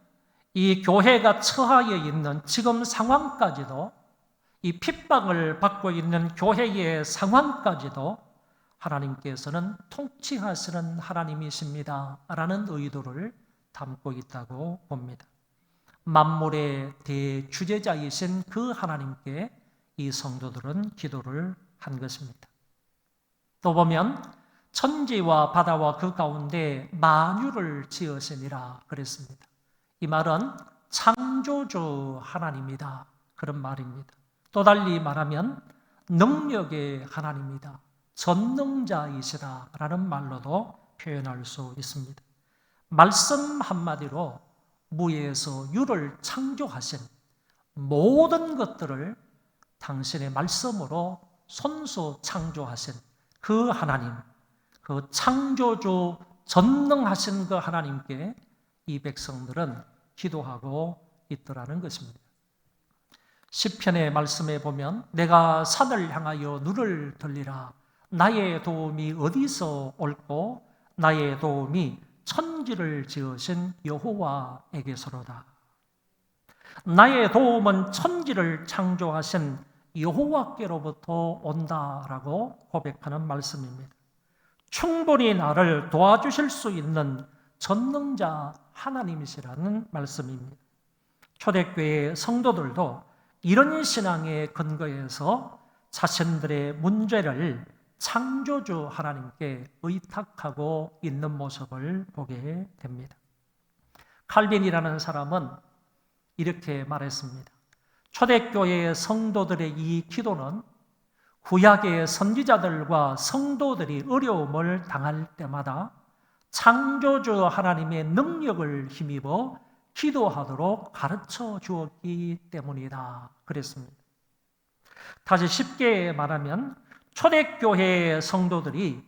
이 교회가 처하여 있는 지금 상황까지도, 이 핍박을 받고 있는 교회의 상황까지도 하나님께서는 통치하시는 하나님이십니다 라는 의도를 담고 있다고 봅니다. 만물의 대주제자이신 그 하나님께 이 성도들은 기도를 한 것입니다. 또 보면 천지와 바다와 그 가운데 만유를 지으시니라 그랬습니다. 이 말은 창조주 하나님이다, 그런 말입니다. 또 달리 말하면 능력의 하나님이다, 전능자이시다 라는 말로도 표현할 수 있습니다. 말씀 한마디로 무에서 유를 창조하신 모든 것들을 당신의 말씀으로 손수 창조하신 그 하나님, 그 창조주 전능하신 그 하나님께 이 백성들은 기도하고 있더라는 것입니다. 시편의 말씀에 보면 내가 산을 향하여 눈을 들리라. 나의 도움이 어디서 올고 나의 도움이 천지를 지으신 여호와에게서로다. 나의 도움은 천지를 창조하신 여호와께로부터 온다라고 고백하는 말씀입니다. 충분히 나를 도와주실 수 있는 전능자 하나님이시라는 말씀입니다. 초대교회 성도들도 이런 신앙에 근거해서 자신들의 문제를 창조주 하나님께 의탁하고 있는 모습을 보게 됩니다. 칼빈이라는 사람은 이렇게 말했습니다. 초대교회의 성도들의 이 기도는 구약의 선지자들과 성도들이 어려움을 당할 때마다 창조주 하나님의 능력을 힘입어 기도하도록 가르쳐 주었기 때문이다 그랬습니다. 다시 쉽게 말하면 초대교회의 성도들이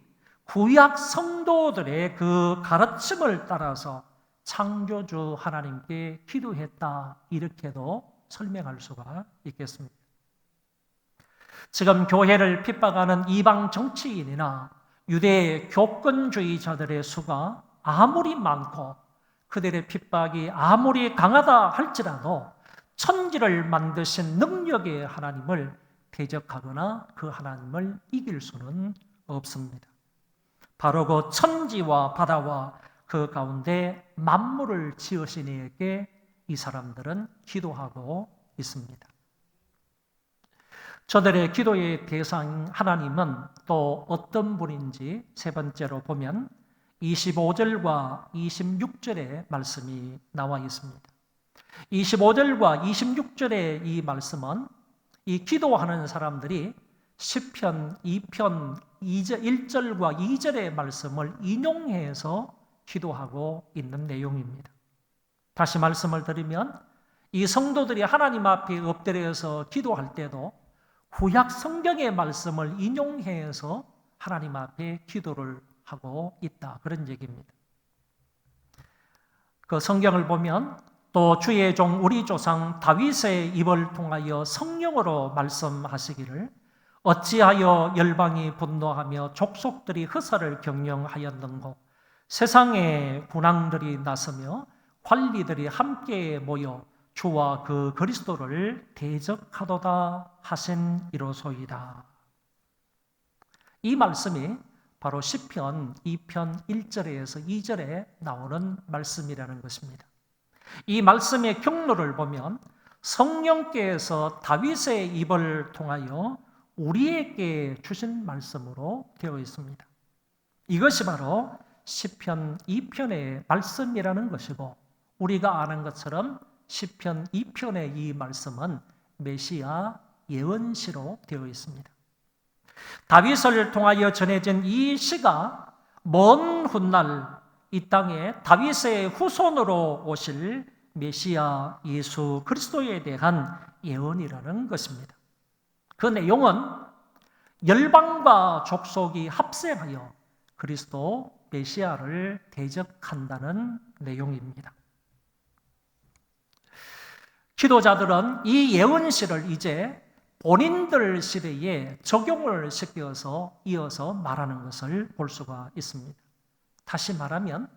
구약 성도들의 그 가르침을 따라서 창조주 하나님께 기도했다 이렇게도 설명할 수가 있겠습니다. 지금 교회를 핍박하는 이방 정치인이나 유대 교권주의자들의 수가 아무리 많고 그들의 핍박이 아무리 강하다 할지라도 천지를 만드신 능력의 하나님을 대적하거나 그 하나님을 이길 수는 없습니다. 바로 그 천지와 바다와 그 가운데 만물을 지으신 이에게 이 사람들은 기도하고 있습니다. 저들의 기도의 대상 하나님은 또 어떤 분인지 세 번째로 보면 25절과 26절의 말씀이 나와 있습니다. 25절과 26절의 이 말씀은 이 기도하는 사람들이 시편 2편 1절과 2절의 말씀을 인용해서 기도하고 있는 내용입니다. 다시 말씀을 드리면 이 성도들이 하나님 앞에 엎드려서 기도할 때도 구약 성경의 말씀을 인용해서 하나님 앞에 기도를 하고 있다 그런 얘기입니다. 그 성경을 보면 또 주의 종 우리 조상 다윗의 입을 통하여 성령으로 말씀하시기를 어찌하여 열방이 분노하며 족속들이 허사를 경영하였는고 세상의 군왕들이 나서며 관리들이 함께 모여 주와 그 그리스도를 대적하도다 하신 이로소이다. 이 말씀이 바로 시편 2편 1절에서 2절에 나오는 말씀이라는 것입니다. 이 말씀의 경로를 보면 성령께서 다윗의 입을 통하여 우리에게 주신 말씀으로 되어 있습니다. 이것이 바로 시편 2편의 말씀이라는 것이고 우리가 아는 것처럼 시편 2편의 이 말씀은 메시아 예언시로 되어 있습니다. 다윗을 통하여 전해진 이 시가 먼 훗날 이 땅에 다윗의 후손으로 오실 메시아 예수 그리스도에 대한 예언이라는 것입니다. 그 내용은 열방과 족속이 합세하여 그리스도 메시아를 대적한다는 내용입니다. 기도자들은 이 예언시를 이제 본인들 시대에 적용을 시켜서 이어서 말하는 것을 볼 수가 있습니다. 다시 말하면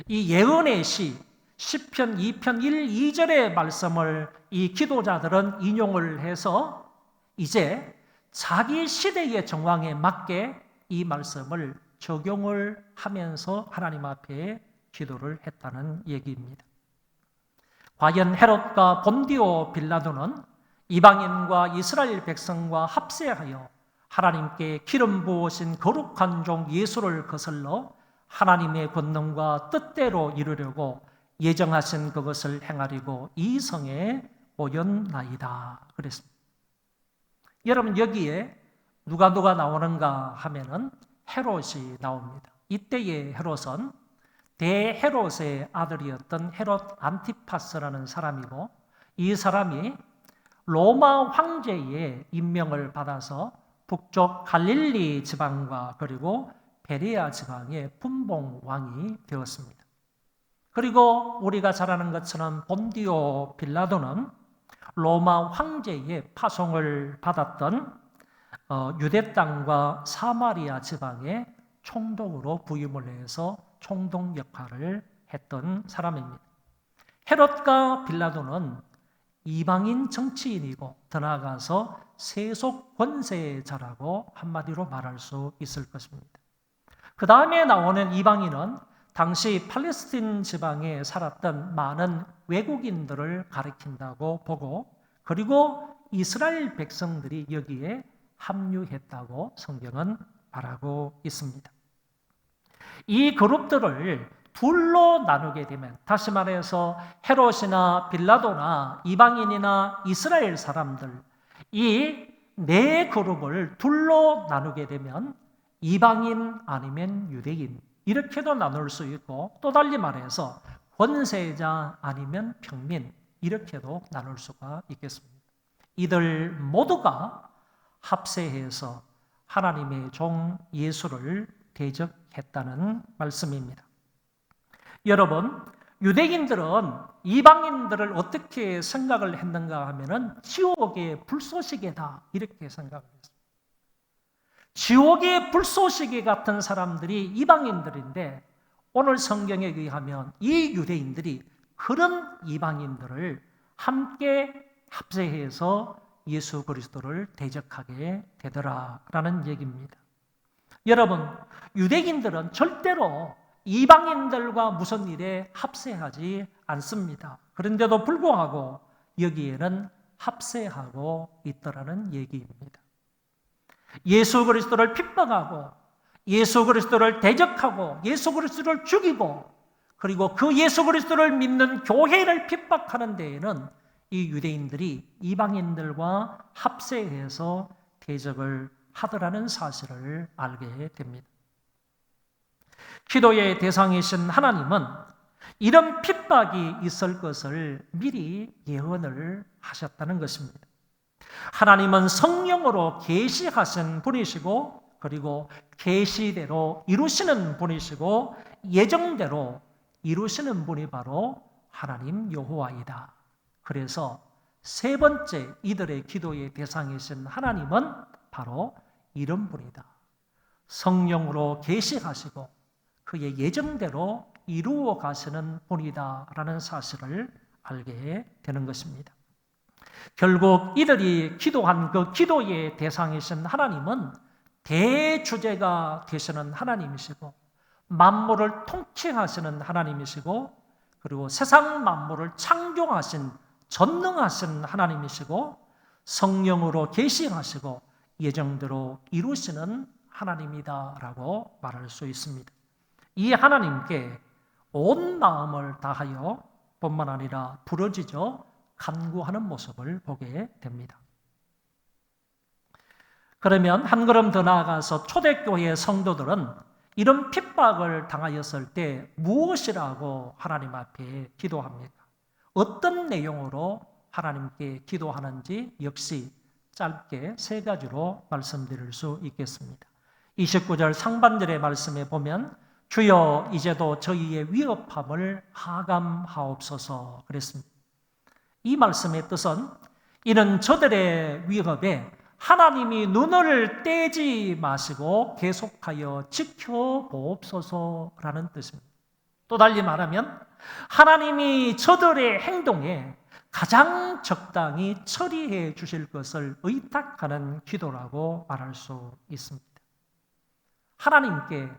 이 예언의 시 시편 2편 1, 2절의 말씀을 이 기도자들은 인용을 해서 이제 자기 시대의 정황에 맞게 이 말씀을 적용을 하면서 하나님 앞에 기도를 했다는 얘기입니다. 과연 헤롯과 본디오 빌라도는 이방인과 이스라엘 백성과 합세하여 하나님께 기름 부으신 거룩한 종 예수를 거슬러 하나님의 권능과 뜻대로 이루려고 예정하신 그것을 행하려고 이 성에 모였나이다 그랬습니다. 여러분 여기에 누가 나오는가 하면은 헤롯이 나옵니다. 이때의 헤롯은 대헤롯의 아들이었던 헤롯 안티파스라는 사람이고 이 사람이 로마 황제의 임명을 받아서 북쪽 갈릴리 지방과 그리고 베레아 지방의 분봉 왕이 되었습니다. 그리고 우리가 잘 아는 것처럼 본디오 빌라도는 로마 황제의 파송을 받았던 유대 땅과 사마리아 지방의 총독으로 부임을 해서 총독 역할을 했던 사람입니다. 헤롯과 빌라도는 이방인 정치인이고 더 나아가서 세속 권세자라고 한마디로 말할 수 있을 것입니다. 그 다음에 나오는 이방인은 당시 팔레스틴 지방에 살았던 많은 외국인들을 가리킨다고 보고, 그리고 이스라엘 백성들이 여기에 합류했다고 성경은 말하고 있습니다. 이 그룹들을 둘로 나누게 되면, 다시 말해서 헤롯이나 빌라도나 이방인이나 이스라엘 사람들, 이 네 그룹을 둘로 나누게 되면 이방인 아니면 유대인 이렇게도 나눌 수 있고, 또 달리 말해서 권세자 아니면 평민 이렇게도 나눌 수가 있겠습니다. 이들 모두가 합세해서 하나님의 종 예수를 대적했다는 말씀입니다. 여러분, 유대인들은 이방인들을 어떻게 생각을 했는가 하면은 지옥의 불쏘시개다 이렇게 생각을 했습니다. 지옥의 불쏘시개 같은 사람들이 이방인들인데, 오늘 성경에 의하면 이 유대인들이 그런 이방인들을 함께 합세해서 예수 그리스도를 대적하게 되더라라는 얘기입니다. 여러분, 유대인들은 절대로 이방인들과 무슨 일에 합세하지 않습니다. 그런데도 불구하고 여기에는 합세하고 있더라는 얘기입니다. 예수 그리스도를 핍박하고 예수 그리스도를 대적하고 예수 그리스도를 죽이고, 그리고 그 예수 그리스도를 믿는 교회를 핍박하는 데에는 이 유대인들이 이방인들과 합세해서 대적을 하더라는 사실을 알게 됩니다. 기도의 대상이신 하나님은 이런 핍박이 있을 것을 미리 예언을 하셨다는 것입니다. 하나님은 성령으로 계시하신 분이시고, 그리고 계시대로 이루시는 분이시고, 예정대로 이루시는 분이 바로 하나님 여호와이다. 그래서 세 번째 이들의 기도의 대상이신 하나님은 바로 이런 분이다. 성령으로 계시하시고 그의 예정대로 이루어 가시는 분이다라는 사실을 알게 되는 것입니다. 결국 이들이 기도한 그 기도의 대상이신 하나님은 대주제가 되시는 하나님이시고, 만물을 통치하시는 하나님이시고, 그리고 세상 만물을 창조하신 전능하신 하나님이시고, 성령으로 계시하시고 예정대로 이루시는 하나님이다라고 말할 수 있습니다. 이 하나님께 온 마음을 다하여 뿐만 아니라 부르짖어 간구하는 모습을 보게 됩니다. 그러면 한 걸음 더 나아가서 초대교회 성도들은 이런 핍박을 당하였을 때 무엇이라고 하나님 앞에 기도합니까? 어떤 내용으로 하나님께 기도하는지 역시 짧게 세 가지로 말씀드릴 수 있겠습니다. 29절 상반절의 말씀에 보면 주여 이제도 저희의 위협함을 하감하옵소서 그랬습니다. 이 말씀의 뜻은 이는 저들의 위협에 하나님이 눈을 떼지 마시고 계속하여 지켜보옵소서라는 뜻입니다. 또 달리 말하면 하나님이 저들의 행동에 가장 적당히 처리해 주실 것을 의탁하는 기도라고 말할 수 있습니다. 하나님께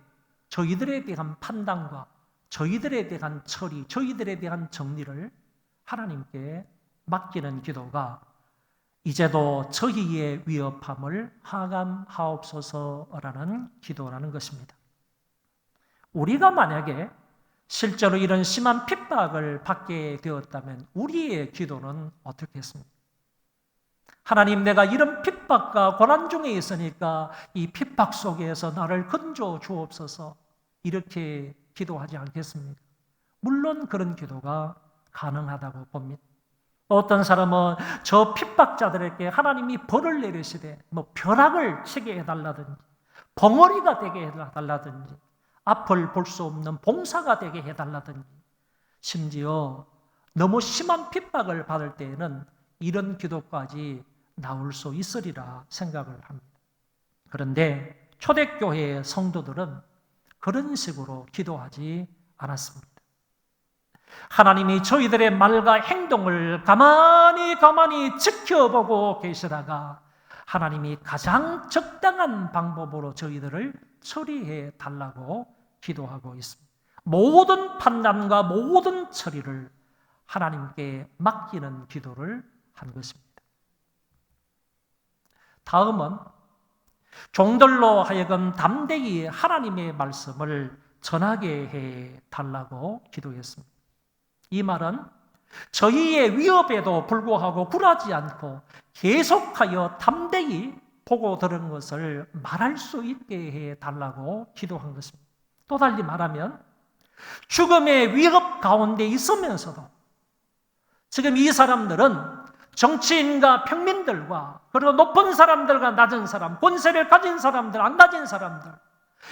저희들에 대한 판단과 저희들에 대한 처리, 저희들에 대한 정리를 하나님께 맡기는 기도가 이제도 저희의 위협함을 하감하옵소서라는 기도라는 것입니다. 우리가 만약에 실제로 이런 심한 핍박을 받게 되었다면 우리의 기도는 어떻겠습니까? 하나님, 내가 이런 핍박과 고난 중에 있으니까 이 핍박 속에서 나를 건져 주옵소서, 이렇게 기도하지 않겠습니까? 물론 그런 기도가 가능하다고 봅니다. 어떤 사람은 저 핍박자들에게 하나님이 벌을 내리시되 벼락을 치게 해달라든지 벙어리가 되게 해달라든지 앞을 볼 수 없는 봉사가 되게 해달라든지 심지어 너무 심한 핍박을 받을 때에는 이런 기도까지 나올 수 있으리라 생각을 합니다. 그런데 초대교회의 성도들은 그런 식으로 기도하지 않았습니다. 하나님이 저희들의 말과 행동을 가만히 지켜보고 계시다가 하나님이 가장 적당한 방법으로 저희들을 처리해 달라고 기도하고 있습니다. 모든 판단과 모든 처리를 하나님께 맡기는 기도를 한 것입니다. 다음은 종들로 하여금 담대히 하나님의 말씀을 전하게 해 달라고 기도했습니다. 이 말은 저희의 위협에도 불구하고 굴하지 않고 계속하여 담대히 보고 들은 것을 말할 수 있게 해 달라고 기도한 것입니다. 또 달리 말하면 죽음의 위협 가운데 있으면서도 지금 이 사람들은 정치인과 평민들과 그리고 높은 사람들과 낮은 사람, 권세를 가진 사람들, 안 가진 사람들,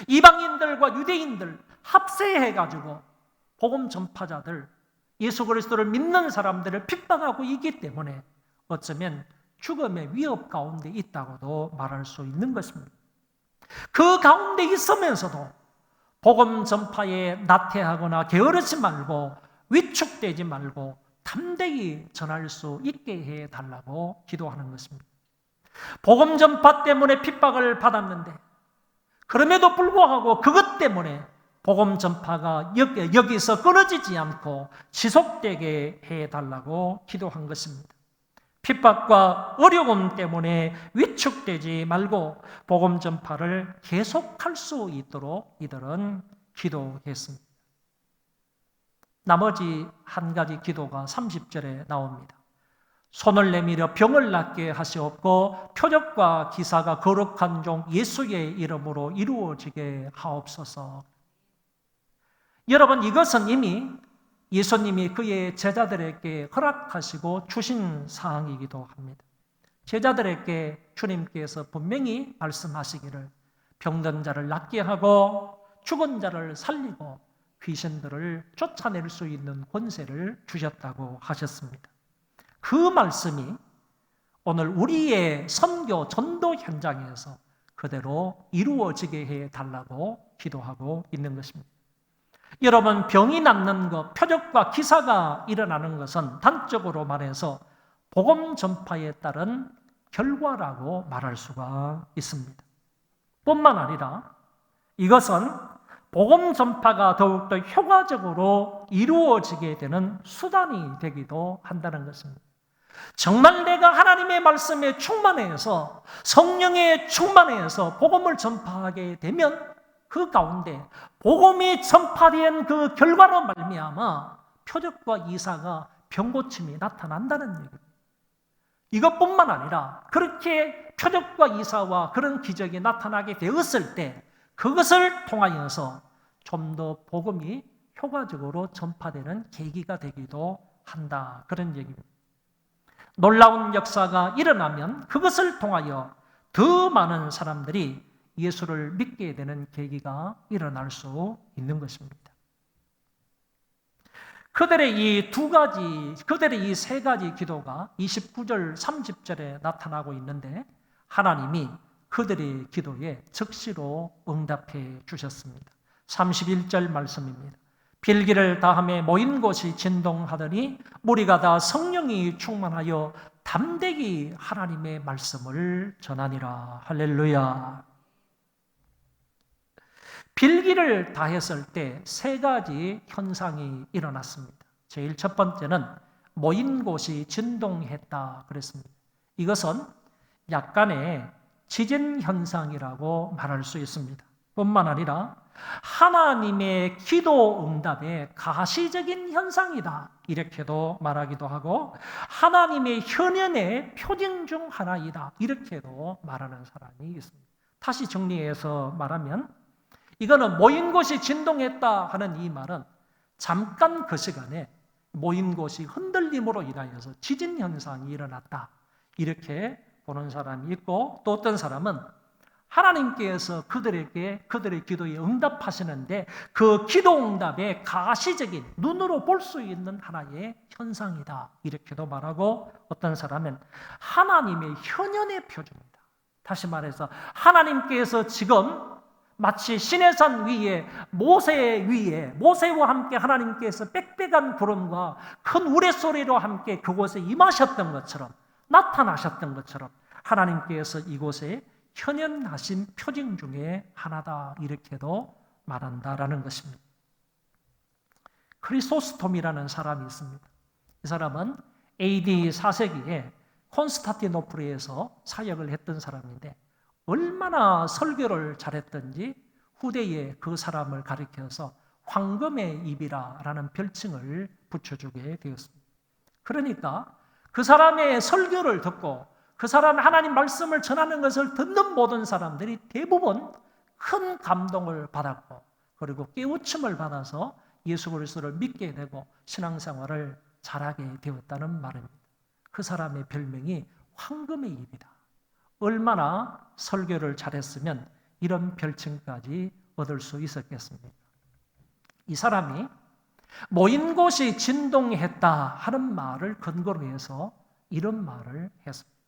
이방인들과 유대인들 합세해가지고 복음 전파자들, 예수 그리스도를 믿는 사람들을 핍박하고 있기 때문에 어쩌면 죽음의 위협 가운데 있다고도 말할 수 있는 것입니다. 그 가운데 있으면서도 복음 전파에 나태하거나 게으르지 말고 위축되지 말고 담대히 전할 수 있게 해달라고 기도하는 것입니다. 복음 전파 때문에 핍박을 받았는데 그럼에도 불구하고 그것 때문에 복음 전파가 여기서 끊어지지 않고 지속되게 해달라고 기도한 것입니다. 핍박과 어려움 때문에 위축되지 말고 복음 전파를 계속할 수 있도록 이들은 기도했습니다. 나머지 한 가지 기도가 30절에 나옵니다. 손을 내밀어 병을 낫게 하시옵고 표적과 기사가 거룩한 종 예수의 이름으로 이루어지게 하옵소서. 여러분, 이것은 이미 예수님이 그의 제자들에게 허락하시고 주신 사항이기도 합니다. 제자들에게 주님께서 분명히 말씀하시기를 병든 자를 낫게 하고 죽은 자를 살리고 귀신들을 쫓아낼 수 있는 권세를 주셨다고 하셨습니다. 그 말씀이 오늘 우리의 선교 전도 현장에서 그대로 이루어지게 해달라고 기도하고 있는 것입니다. 여러분, 병이 낫는 것, 표적과 기사가 일어나는 것은 단적으로 말해서 복음 전파에 따른 결과라고 말할 수가 있습니다. 뿐만 아니라 이것은 복음 전파가 더욱더 효과적으로 이루어지게 되는 수단이 되기도 한다는 것입니다. 정말 내가 하나님의 말씀에 충만해서 성령에 충만해서 복음을 전파하게 되면 그 가운데 복음이 전파된 그 결과로 말미암아 표적과 이사가 병고침이 나타난다는 얘기입니다. 이것뿐만 아니라 그렇게 표적과 이사와 그런 기적이 나타나게 되었을 때 그것을 통하여서 좀 더 복음이 효과적으로 전파되는 계기가 되기도 한다, 그런 얘기입니다. 놀라운 역사가 일어나면 그것을 통하여 더 많은 사람들이 예수를 믿게 되는 계기가 일어날 수 있는 것입니다. 그들의 이 세 가지 기도가 29절, 30절에 나타나고 있는데 하나님이 그들의 기도에 즉시로 응답해 주셨습니다. 31절 말씀입니다. 빌기를 다함에 모인 곳이 진동하더니 무리가 다 성령이 충만하여 담대히 하나님의 말씀을 전하니라. 할렐루야. 빌기를 다했을 때 세 가지 현상이 일어났습니다. 제일 첫 번째는 모인 곳이 진동했다 그랬습니다. 이것은 약간의 지진 현상이라고 말할 수 있습니다. 뿐만 아니라 하나님의 기도 응답의 가시적인 현상이다 이렇게도 말하기도 하고 하나님의 현현의 표징 중 하나이다 이렇게도 말하는 사람이 있습니다. 다시 정리해서 말하면 이거는 모인 곳이 진동했다 하는 이 말은 잠깐 그 시간에 모인 곳이 흔들림으로 인하여서 지진 현상이 일어났다. 이렇게 보는 사람이 있고, 또 어떤 사람은 하나님께서 그들의 기도에 응답하시는데 그 기도 응답의 가시적인 눈으로 볼 수 있는 하나의 현상이다. 이렇게도 말하고, 어떤 사람은 하나님의 현현의 표정이다. 다시 말해서 하나님께서 지금 마치 시내산 위에 모세와 함께 하나님께서 빽빽한 구름과 큰 우레소리로 함께 그곳에 임하셨던 것처럼, 나타나셨던 것처럼 하나님께서 이곳에 현현하신 표징 중에 하나다. 이렇게도 말한다라는 것입니다. 크리소스톰이라는 사람이 있습니다. 이 사람은 AD 4세기에 콘스탄티노플에서 사역을 했던 사람인데 얼마나 설교를 잘했던지 후대에 그 사람을 가리켜서 황금의 입이라는 별칭을 붙여주게 되었습니다. 그러니까 그 사람의 설교를 듣고 그 사람의 하나님 말씀을 전하는 것을 듣는 모든 사람들이 대부분 큰 감동을 받았고, 그리고 깨우침을 받아서 예수 그리스도를 믿게 되고 신앙생활을 잘하게 되었다는 말입니다. 그 사람의 별명이 황금의 입이다. 얼마나 설교를 잘했으면 이런 별칭까지 얻을 수 있었겠습니까? 이 사람이 모인 곳이 진동했다 하는 말을 근거로 해서 이런 말을 했습니다.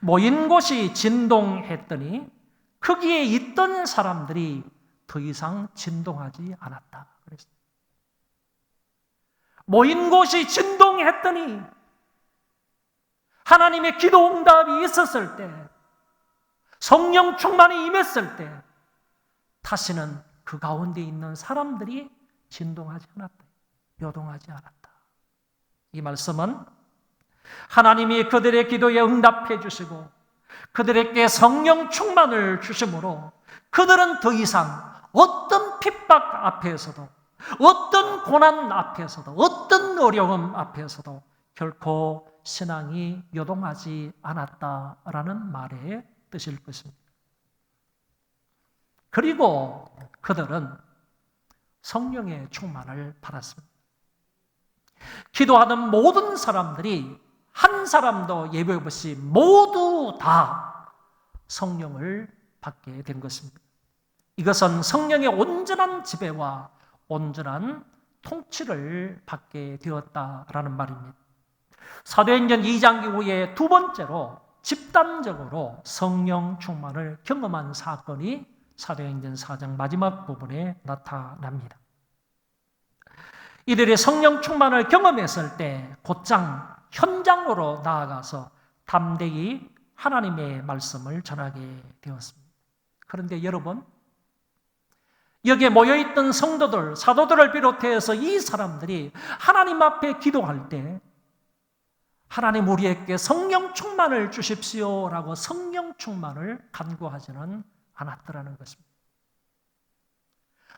모인 곳이 진동했더니 거기에 있던 사람들이 더 이상 진동하지 않았다. 그랬습니다. 모인 곳이 진동했더니 하나님의 기도 응답이 있었을 때, 성령 충만이 임했을 때 다시는 그 가운데 있는 사람들이 진동하지 않았다. 요동하지 않았다. 이 말씀은 하나님이 그들의 기도에 응답해 주시고 그들에게 성령 충만을 주심으로 그들은 더 이상 어떤 핍박 앞에서도, 어떤 고난 앞에서도, 어떤 어려움 앞에서도 결코 신앙이 요동하지 않았다라는 말의 뜻일 것입니다. 그리고 그들은 성령의 충만을 받았습니다. 기도하는 모든 사람들이 한 사람도 예외 없이 모두 다 성령을 받게 된 것입니다. 이것은 성령의 온전한 지배와 온전한 통치를 받게 되었다라는 말입니다. 사도행전 2장 이후에 두 번째로 집단적으로 성령 충만을 경험한 사건이 사도행전 4장 마지막 부분에 나타납니다. 이들이 성령 충만을 경험했을 때 곧장 현장으로 나아가서 담대히 하나님의 말씀을 전하게 되었습니다. 그런데 여러분, 여기에 모여있던 성도들, 사도들을 비롯해서 이 사람들이 하나님 앞에 기도할 때 하나님 우리에게 성령 충만을 주십시오라고 성령 충만을 간구하지는 않았더라는 것입니다.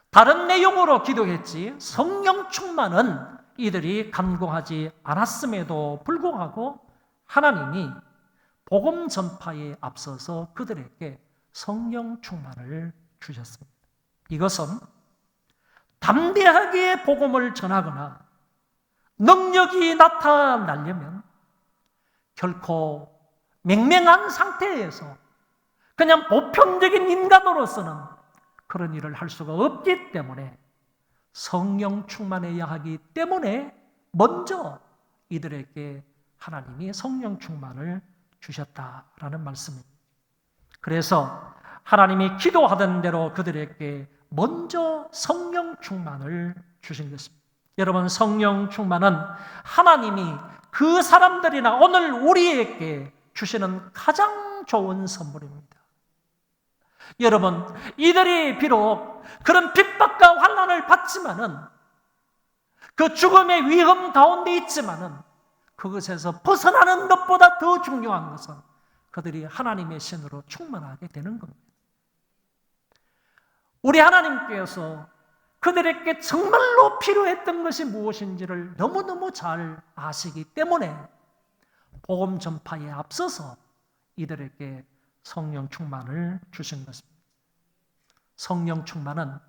다른 내용으로 기도했지 성령 충만은 이들이 간구하지 않았음에도 불구하고 하나님이 복음 전파에 앞서서 그들에게 성령 충만을 주셨습니다. 이것은 담대하게 복음을 전하거나 능력이 나타나려면 결코 맹맹한 상태에서 그냥 보편적인 인간으로서는 그런 일을 할 수가 없기 때문에 성령 충만해야 하기 때문에 먼저 이들에게 하나님이 성령 충만을 주셨다라는 말씀입니다. 그래서 하나님이 기도하던 대로 그들에게 먼저 성령 충만을 주신 것입니다. 여러분, 성령 충만은 하나님이 그 사람들이나 오늘 우리에게 주시는 가장 좋은 선물입니다. 여러분, 이들이 비록 그런 핍박과 환난을 받지만은, 그 죽음의 위험 가운데 있지만은, 그것에서 벗어나는 것보다 더 중요한 것은 그들이 하나님의 신으로 충만하게 되는 겁니다. 우리 하나님께서 그들에게 정말로 필요했던 것이 무엇인지를 너무너무 잘 아시기 때문에 복음 전파에 앞서서 이들에게 성령 충만을 주신 것입니다. 성령 충만은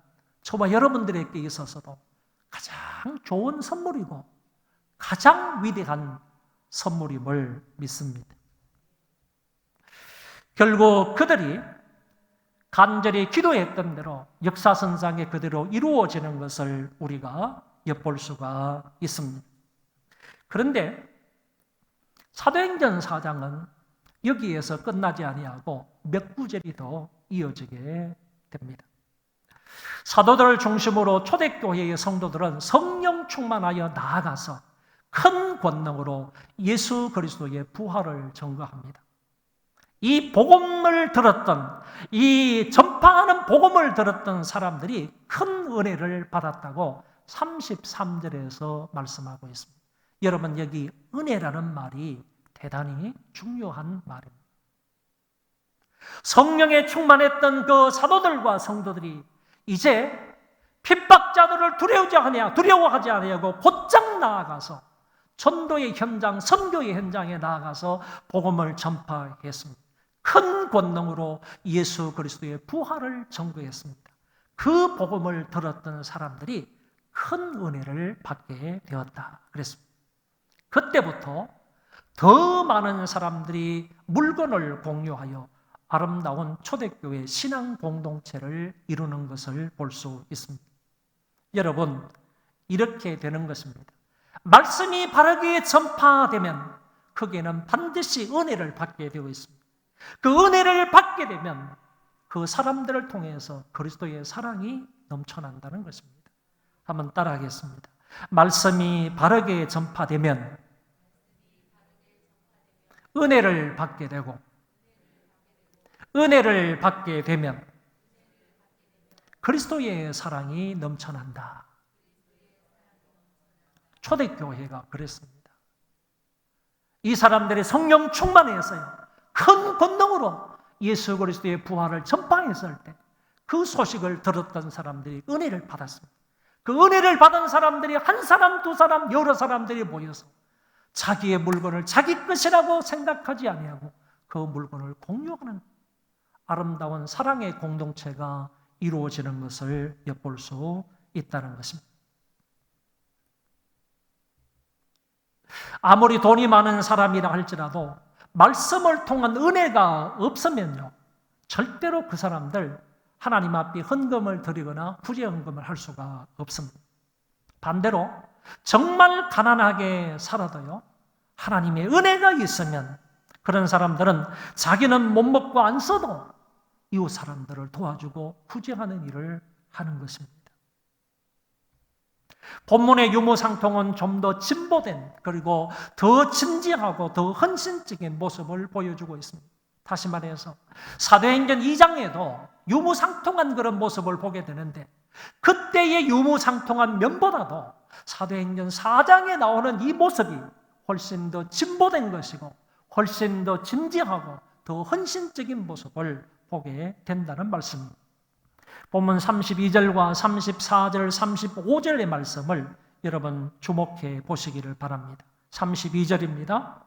저와 여러분들에게 있어서도 가장 좋은 선물이고 가장 위대한 선물임을 믿습니다. 결국 그들이 간절히 기도했던 대로 역사선상에 그대로 이루어지는 것을 우리가 엿볼 수가 있습니다. 그런데 사도행전 4장은 여기에서 끝나지 아니하고 몇 구절이 더 이어지게 됩니다. 사도들을 중심으로 초대교회의 성도들은 성령 충만하여 나아가서 큰 권능으로 예수 그리스도의 부활을 증거합니다. 이 복음을 들었던, 이 전파하는 복음을 들었던 사람들이 큰 은혜를 받았다고 33절에서 말씀하고 있습니다. 여러분, 여기 은혜라는 말이 대단히 중요한 말입니다. 성령에 충만했던 그 사도들과 성도들이 이제 핍박자들을 두려워하지 아니하고 곧장 나아가서 전도의 현장, 선교의 현장에 나아가서 복음을 전파했습니다. 큰 권능으로 예수 그리스도의 부활을 증거했습니다. 그 복음을 들었던 사람들이 큰 은혜를 받게 되었다 그랬습니다. 그때부터 더 많은 사람들이 물건을 공유하여 아름다운 초대교회 신앙 공동체를 이루는 것을 볼 수 있습니다. 여러분, 이렇게 되는 것입니다. 말씀이 바르게 전파되면 거기에는 반드시 은혜를 받게 되어 있습니다. 그 은혜를 받게 되면 그 사람들을 통해서 그리스도의 사랑이 넘쳐난다는 것입니다. 한번 따라하겠습니다. 말씀이 바르게 전파되면 은혜를 받게 되고, 은혜를 받게 되면 그리스도의 사랑이 넘쳐난다. 초대교회가 그랬습니다. 이 사람들이 성령 충만해서요, 큰 권능으로 예수 그리스도의 부활을 전파했을 때 그 소식을 들었던 사람들이 은혜를 받았습니다. 그 은혜를 받은 사람들이 한 사람, 두 사람, 여러 사람들이 모여서 자기의 물건을 자기 것이라고 생각하지 아니하고 그 물건을 공유하는 아름다운 사랑의 공동체가 이루어지는 것을 엿볼 수 있다는 것입니다. 아무리 돈이 많은 사람이라 할지라도 말씀을 통한 은혜가 없으면요, 절대로 그 사람들 하나님 앞에 헌금을 드리거나 구제헌금을 할 수가 없습니다. 반대로 정말 가난하게 살아도요, 하나님의 은혜가 있으면 그런 사람들은 자기는 못 먹고 안 써도 이웃 사람들을 도와주고 구제하는 일을 하는 것입니다. 본문의 유무상통은 좀 더 진보된, 그리고 더 진지하고 더 헌신적인 모습을 보여주고 있습니다. 다시 말해서 사도행전 2장에도 유무상통한 그런 모습을 보게 되는데, 그때의 유무상통한 면보다도 사도행전 4장에 나오는 이 모습이 훨씬 더 진보된 것이고 훨씬 더 진지하고 더 헌신적인 모습을 보게 된다는 말씀입니다. 본문 32절과 34절, 35절의 말씀을 여러분 주목해 보시기를 바랍니다. 32절입니다.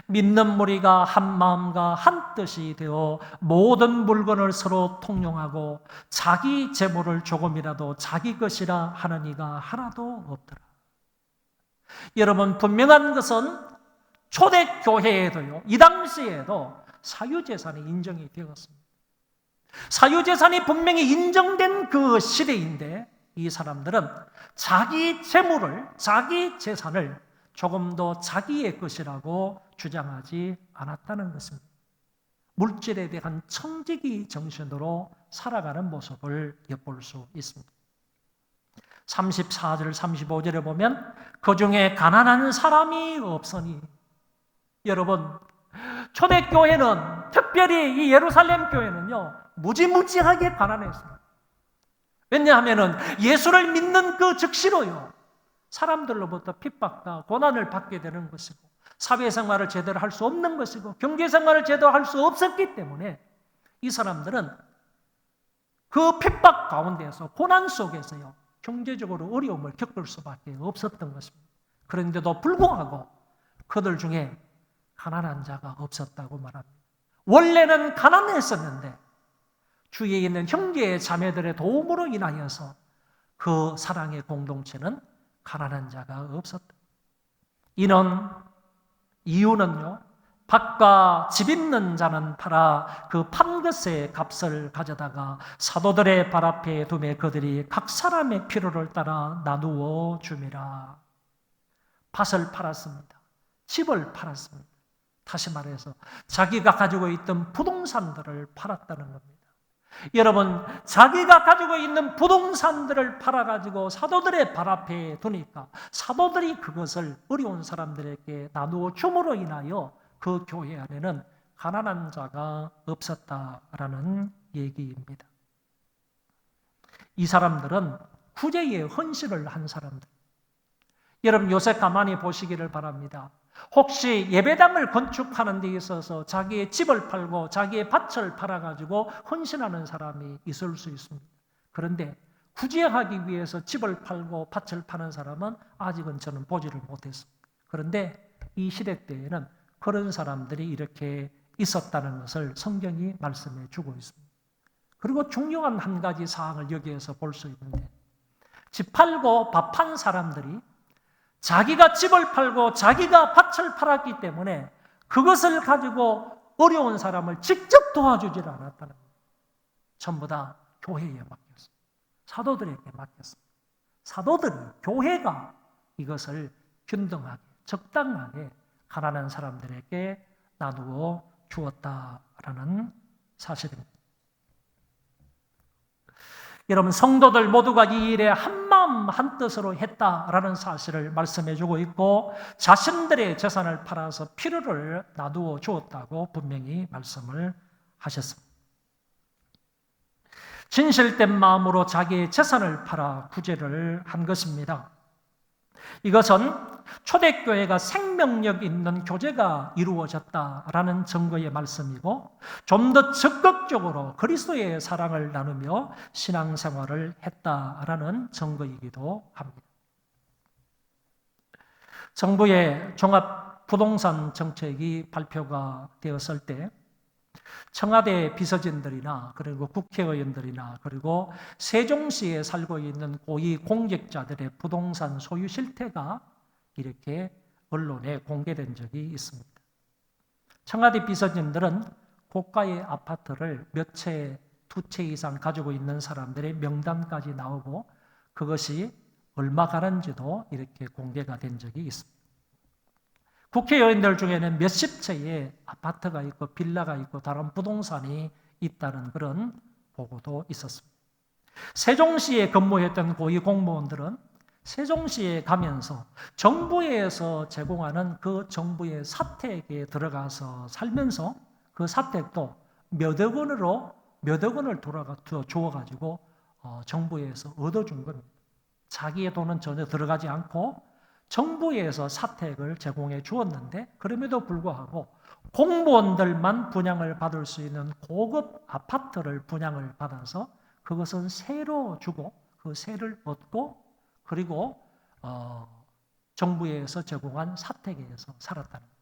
믿는 무리가 한 마음과 한 뜻이 되어 모든 물건을 서로 통용하고 자기 재물을 조금이라도 자기 것이라 하는 이가 하나도 없더라. 여러분, 분명한 것은 초대교회에도요, 이 당시에도 사유재산이 인정이 되었습니다. 사유재산이 분명히 인정된 그 시대인데, 이 사람들은 자기 재물을, 자기 재산을 조금 더 자기의 것이라고 주장하지 않았다는 것입니다. 물질에 대한 청지기 정신으로 살아가는 모습을 엿볼 수 있습니다. 34절, 35절에 보면 그 중에 가난한 사람이 없으니, 여러분, 초대교회는, 특별히 이 예루살렘 교회는요, 무지무지하게 가난했습니다. 왜냐하면 예수를 믿는 그 즉시로요, 사람들로부터 핍박과 고난을 받게 되는 것이고, 사회생활을 제대로 할 수 없는 것이고, 경제생활을 제대로 할 수 없었기 때문에 이 사람들은 그 핍박 가운데서, 고난 속에서요, 경제적으로 어려움을 겪을 수밖에 없었던 것입니다. 그런데도 불구하고 그들 중에 가난한 자가 없었다고 말합니다. 원래는 가난했었는데 주위에 있는 형제 자매들의 도움으로 인하여서 그 사랑의 공동체는 가난한 자가 없었다. 이유는요, 밭과 집 있는 자는 팔아 그 판 것의 값을 가져다가 사도들의 발 앞에 두매 그들이 각 사람의 필요를 따라 나누어 줌이라. 밭을 팔았습니다. 집을 팔았습니다. 다시 말해서 자기가 가지고 있던 부동산들을 팔았다는 겁니다. 여러분, 자기가 가지고 있는 부동산들을 팔아가지고 사도들의 발 앞에 두니까 사도들이 그것을 어려운 사람들에게 나누어 줌으로 인하여 그 교회 안에는 가난한 자가 없었다라는 얘기입니다. 이 사람들은 구제에 헌신을 한 사람들. 여러분, 요새 가만히 보시기를 바랍니다. 혹시 예배당을 건축하는 데 있어서 자기의 집을 팔고 자기의 밭을 팔아가지고 헌신하는 사람이 있을 수 있습니다. 그런데 구제하기 위해서 집을 팔고 밭을 파는 사람은 아직은 저는 보지를 못했습니다. 그런데 이 시대 때에는 그런 사람들이 이렇게 있었다는 것을 성경이 말씀해 주고 있습니다. 그리고 중요한 한 가지 사항을 여기에서 볼 수 있는데, 집 팔고 밥 판 사람들이 자기가 집을 팔고 자기가 밭을 팔았기 때문에 그것을 가지고 어려운 사람을 직접 도와주질 않았다는 거예요. 전부 다 교회에 맡겼습니다. 사도들에게 맡겼습니다. 사도들이, 교회가 이것을 균등하게, 적당하게 가난한 사람들에게 나누어 주었다라는 사실입니다. 여러분, 성도들 모두가 이 일에 한마음 한뜻으로 했다라는 사실을 말씀해 주고 있고, 자신들의 재산을 팔아서 필요를 나누어 주었다고 분명히 말씀을 하셨습니다. 진실된 마음으로 자기의 재산을 팔아 구제를 한 것입니다. 이것은 초대교회가 생명력 있는 교제가 이루어졌다라는 증거의 말씀이고, 좀 더 적극적으로 그리스도의 사랑을 나누며 신앙생활을 했다라는 증거이기도 합니다. 정부의 종합부동산 정책이 발표가 되었을 때 청와대 비서진들이나 그리고 국회의원들이나 그리고 세종시에 살고 있는 고위 공직자들의 부동산 소유 실태가 이렇게 언론에 공개된 적이 있습니다. 청와대 비서진들은 고가의 아파트를 몇 채, 두 채 이상 가지고 있는 사람들의 명단까지 나오고 그것이 얼마 가는지도 이렇게 공개가 된 적이 있습니다. 국회의원들 중에는 몇십 채의 아파트가 있고 빌라가 있고 다른 부동산이 있다는 그런 보고도 있었습니다. 세종시에 근무했던 고위 공무원들은 세종시에 가면서 정부에서 제공하는 그 정부의 사택에 들어가서 살면서 그 사택도 몇 억 원을 주어가지고 정부에서 얻어준 겁니다. 자기의 돈은 전혀 들어가지 않고 정부에서 사택을 제공해 주었는데, 그럼에도 불구하고 공무원들만 분양을 받을 수 있는 고급 아파트를 분양을 받아서 그것은 세로 주고 그 세를 얻고 그리고 정부에서 제공한 사택에서 살았다는 거예요.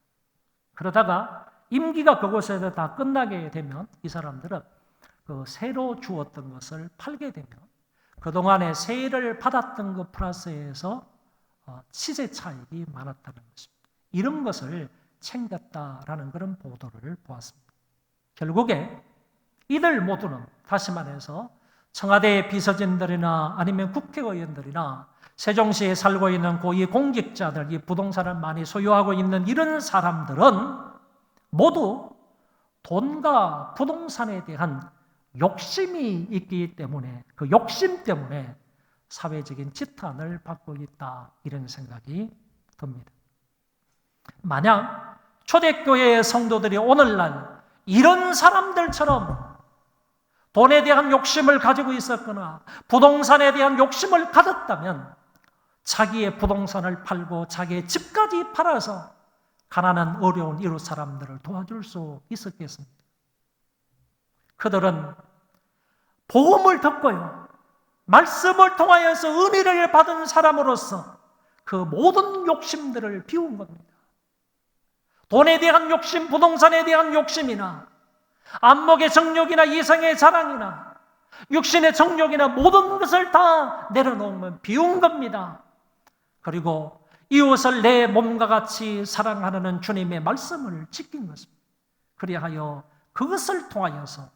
그러다가 임기가 그곳에서 다 끝나게 되면 이 사람들은 그 세로 주었던 것을 팔게 되면 그동안에 세를 받았던 것 플러스에서 시세 차익이 많았다는 것입니다. 이런 것을 챙겼다라는 그런 보도를 보았습니다. 결국에 이들 모두는 다시 말해서 청와대 비서진들이나 아니면 국회의원들이나 세종시에 살고 있는 고위 공직자들, 이 부동산을 많이 소유하고 있는 이런 사람들은 모두 돈과 부동산에 대한 욕심이 있기 때문에 그 욕심 때문에 사회적인 지탄을 받고 있다, 이런 생각이 듭니다. 만약 초대교회의 성도들이 오늘날 이런 사람들처럼 돈에 대한 욕심을 가지고 있었거나 부동산에 대한 욕심을 가졌다면 자기의 부동산을 팔고 자기의 집까지 팔아서 가난한 어려운 이웃 사람들을 도와줄 수 있었겠습니다. 그들은 복음을 듣고요, 말씀을 통하여서 은혜를 받은 사람으로서 그 모든 욕심들을 비운 겁니다. 돈에 대한 욕심, 부동산에 대한 욕심이나 안목의 정욕이나 이성의 자랑이나 육신의 정욕이나 모든 것을 다 내려놓으면 비운 겁니다. 그리고 이웃을 내 몸과 같이 사랑하는 주님의 말씀을 지킨 것입니다. 그리하여 그것을 통하여서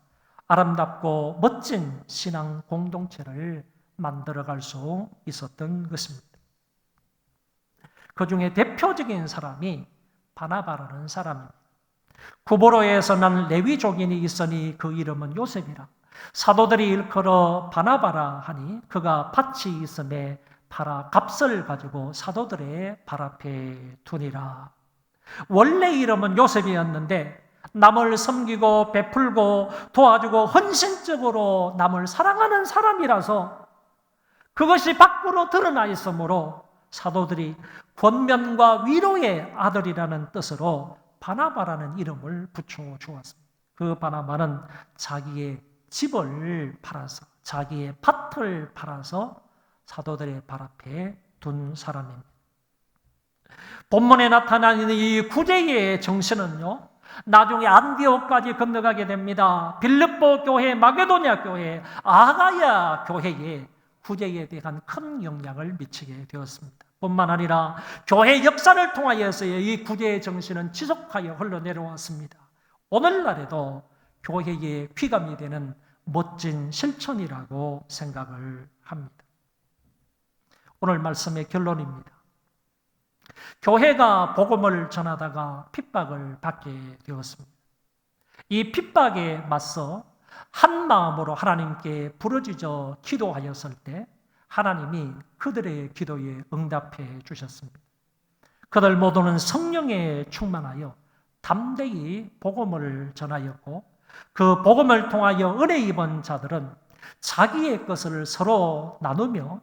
아름답고 멋진 신앙 공동체를 만들어갈 수 있었던 것입니다. 그 중에 대표적인 사람이 바나바라는 사람입니다. 구보로에서 난 레위족인이 있으니 그 이름은 요셉이라. 사도들이 일컬어 바나바라 하니 그가 밭이 있음에 팔아 값을 가지고 사도들의 발 앞에 두니라. 원래 이름은 요셉이었는데 남을 섬기고 베풀고 도와주고 헌신적으로 남을 사랑하는 사람이라서 그것이 밖으로 드러나 있으므로 사도들이 권면과 위로의 아들이라는 뜻으로 바나바라는 이름을 붙여 주었습니다. 그 바나바는 자기의 집을 팔아서, 자기의 밭을 팔아서 사도들의 발 앞에 둔 사람입니다. 본문에 나타나는 이 구제의 정신은요, 나중에 안디옥까지 건너가게 됩니다. 빌립보 교회, 마게도냐 교회, 아가야 교회에 구제에 대한 큰 영향을 미치게 되었습니다. 뿐만 아니라 교회 역사를 통하여서의 이 구제의 정신은 지속하여 흘러내려왔습니다. 오늘날에도 교회에 귀감이 되는 멋진 실천이라고 생각을 합니다. 오늘 말씀의 결론입니다. 교회가 복음을 전하다가 핍박을 받게 되었습니다. 이 핍박에 맞서 한 마음으로 하나님께 부르짖어 기도하였을 때 하나님이 그들의 기도에 응답해 주셨습니다. 그들 모두는 성령에 충만하여 담대히 복음을 전하였고 그 복음을 통하여 은혜 입은 자들은 자기의 것을 서로 나누며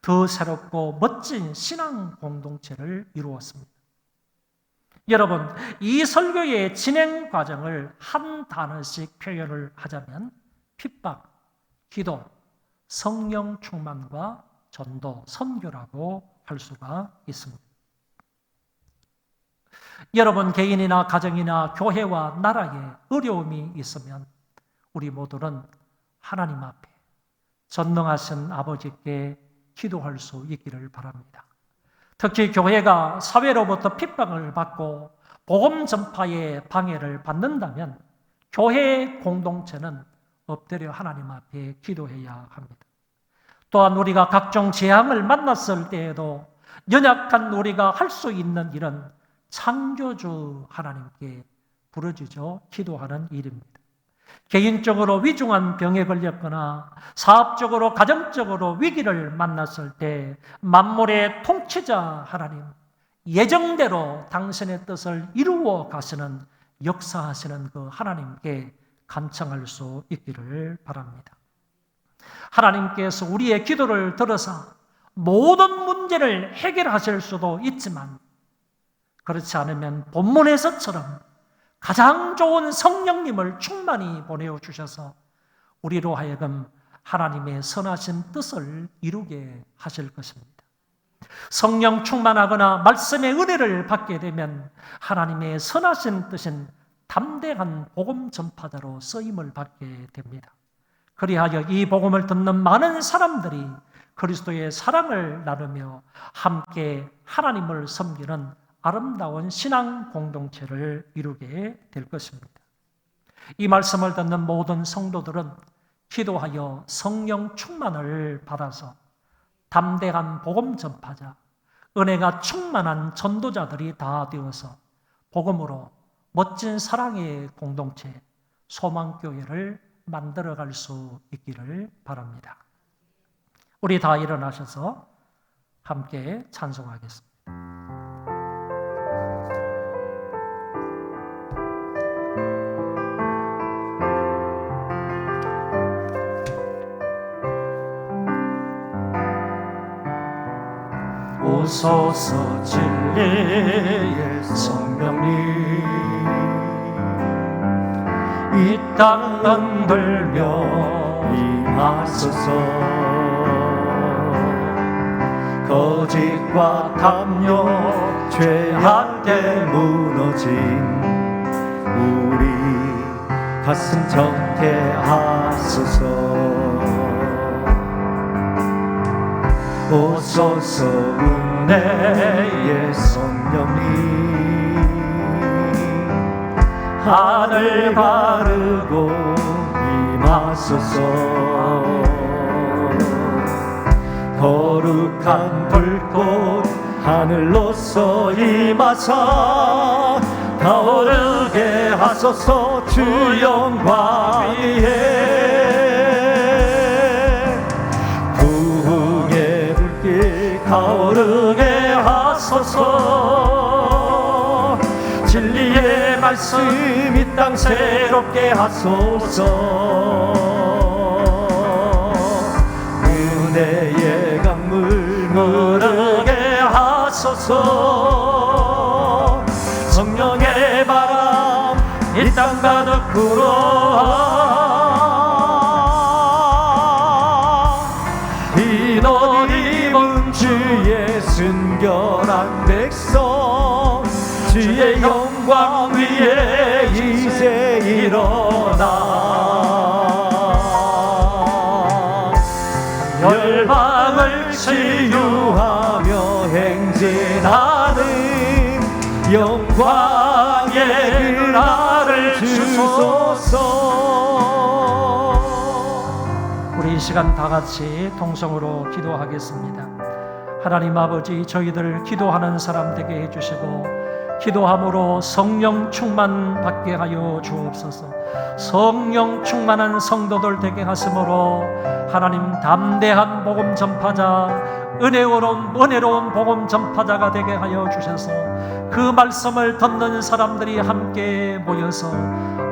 더 새롭고 멋진 신앙 공동체를 이루었습니다. 여러분, 이 설교의 진행 과정을 한 단어씩 표현을 하자면 핍박, 기도, 성령 충만과 전도, 선교라고 할 수가 있습니다. 여러분, 개인이나 가정이나 교회와 나라에 어려움이 있으면 우리 모두는 하나님 앞에 전능하신 아버지께 기도할 수 있기를 바랍니다. 특히 교회가 사회로부터 핍박을 받고 복음 전파에 방해를 받는다면 교회 공동체는 엎드려 하나님 앞에 기도해야 합니다. 또한 우리가 각종 재앙을 만났을 때에도 연약한 우리가 할 수 있는 일은 창조주 하나님께 부르짖어 기도하는 일입니다. 개인적으로 위중한 병에 걸렸거나 사업적으로 가정적으로 위기를 만났을 때 만물의 통치자 하나님, 예정대로 당신의 뜻을 이루어 가시는 역사하시는 그 하나님께 간청할 수 있기를 바랍니다. 하나님께서 우리의 기도를 들어서 모든 문제를 해결하실 수도 있지만 그렇지 않으면 본문에서처럼 가장 좋은 성령님을 충만히 보내주셔서 우리로 하여금 하나님의 선하신 뜻을 이루게 하실 것입니다. 성령 충만하거나 말씀의 은혜를 받게 되면 하나님의 선하신 뜻인 담대한 복음 전파자로 쓰임을 받게 됩니다. 그리하여 이 복음을 듣는 많은 사람들이 그리스도의 사랑을 나누며 함께 하나님을 섬기는 아름다운 신앙 공동체를 이루게 될 것입니다. 이 말씀을 듣는 모든 성도들은 기도하여 성령 충만을 받아서 담대한 복음 전파자, 은혜가 충만한 전도자들이 다 되어서 복음으로 멋진 사랑의 공동체, 소망교회를 만들어갈 수 있기를 바랍니다. 우리 다 일어나셔서 함께 찬송하겠습니다. 오소서 진리의 성령님, 이 땅 흔들며 임하소서. 거짓과 탐욕 죄악에 무너진 우리 가슴 정케 하소서. 오소서 은혜의 성령님 하늘 가르고 임하소서 거룩한 불꽃 하늘로서 임하사 타오르게 하소서 주 영광 위에 부흥의 불길 타오르게 하소서 진리의 말씀 이 땅 새롭게 하소서 은혜의 강물 흐르게 하소서 성령의 바람 이 땅 가득 불어 흰옷 입은 주의 순결한 백성 주의 영광 위에 이제 일어나 열방을 치유하며 행진하는 영광의 그날을 주소서. 우리 이 시간 다 같이 통성으로 기도하겠습니다. 하나님 아버지, 저희들 기도하는 사람 되게 해주시고 기도함으로 성령 충만 받게 하여 주옵소서. 성령 충만한 성도들 되게 하심으로 하나님 담대한 복음 전파자, 은혜로운 복음 전파자가 되게 하여 주셔서 그 말씀을 듣는 사람들이 함께 모여서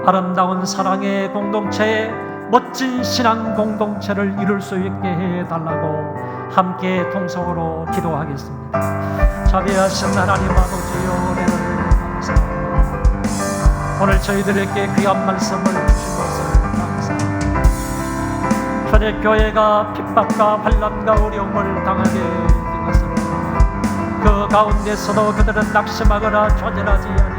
아름다운 사랑의 공동체, 멋진 신앙 공동체를 이룰 수 있게 해달라고 함께 통성으로 기도하겠습니다. 자비하신 하나님 아버지여, 은혜를 감사합니다. 오늘 저희들에게 귀한 말씀을 주신 것을 감사합니다. 초대교회가 핍박과 환난과 어려움을 당하게 되었습니다. 그 가운데서도 그들은 낙심하거나 좌절하지 아니하고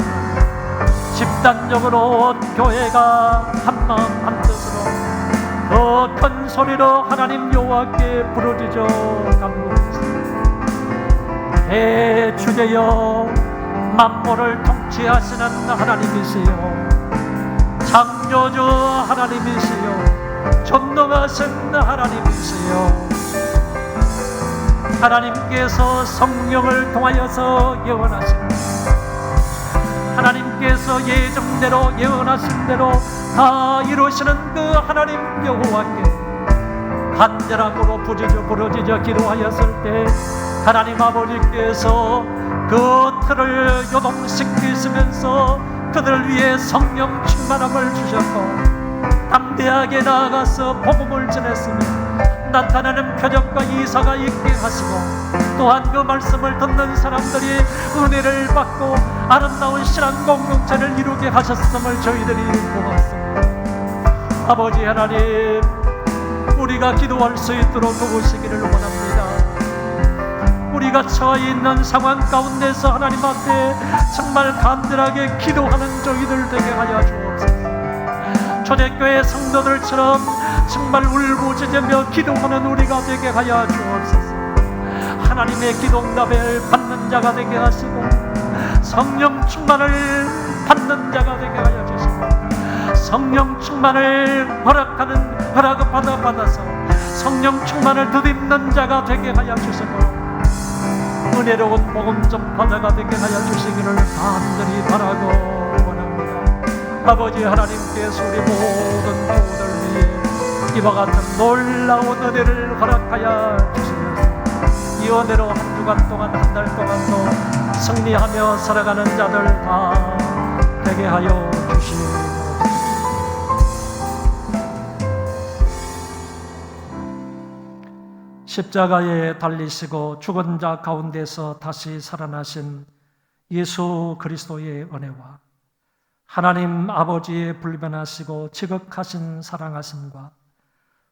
집단적으로 온 교회가 한마음 한뜻으로 더 큰 소리로 하나님 여호와께 부르짖어 간구했습니다. 주제여, 만물을 통치하시는 하나님이시여, 창조주 하나님이시여, 전능하신 하나님이시여, 하나님께서 성령을 통하여서 예언하십니다. 하나님께서 예정대로 예언하신 대로 다 이루시는 그 하나님 여호와께 간절함으로 부르짖어 기도하였을 때 하나님 아버지께서 그 틀을 요동시키시면서 그들을 위해 성령 충만함을 주셨고 담대하게 나아가서 복음을 전했으며 나타나는 표적과 이사가 있게 하시고 또한 그 말씀을 듣는 사람들이 은혜를 받고 아름다운 신앙 공동체를 이루게 하셨음을 저희들이 보았습니다. 아버지 하나님, 우리가 기도할 수 있도록 도우시기를 원합니다. 우리가 처해 있는 상황 가운데서 하나님 앞에 정말 간절하게 기도하는 저희들 되게 하여 주옵소서. 초대교회 성도들처럼 정말 울부짖으며 기도하는 우리가 되게 하여 주옵소서. 하나님의 기도응답을 받는 자가 되게 하시고 성령 충만을 받는 자가 되게 하여 주시고 성령 충만을 허락을 받아서 성령 충만을 덧입는 자가 되게 하여 주시고 은혜로운 복음 전파자가 되게 하여 주시기를 간절히 바라고 원합니다. 아버지 하나님께서 우리 모든 교우들 위해 이와 같은 놀라운 은혜를 허락하여 주시면서 이 은혜로 한 주간 동안 한 달 동안도 승리하며 살아가는 자들 다 되게 하여 주시옵소서. 십자가에 달리시고 죽은 자 가운데서 다시 살아나신 예수 그리스도의 은혜와 하나님 아버지의 불변하시고 지극하신 사랑하심과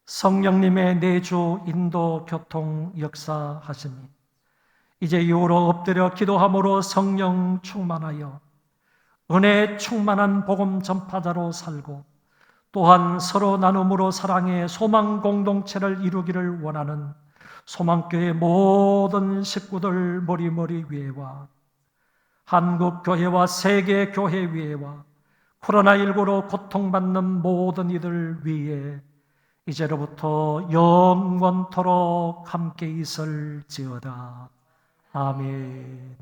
성령님의 내주 인도 교통 역사하심이 이제 이후로 엎드려 기도함으로 성령 충만하여 은혜 충만한 복음 전파자로 살고 또한 서로 나눔으로 사랑의 소망 공동체를 이루기를 원하는 소망교회 모든 식구들 머리 위에와 한국교회와 세계교회 위에와 코로나19로 고통받는 모든 이들 위에 이제로부터 영원토록 함께 있을지어다. 아멘.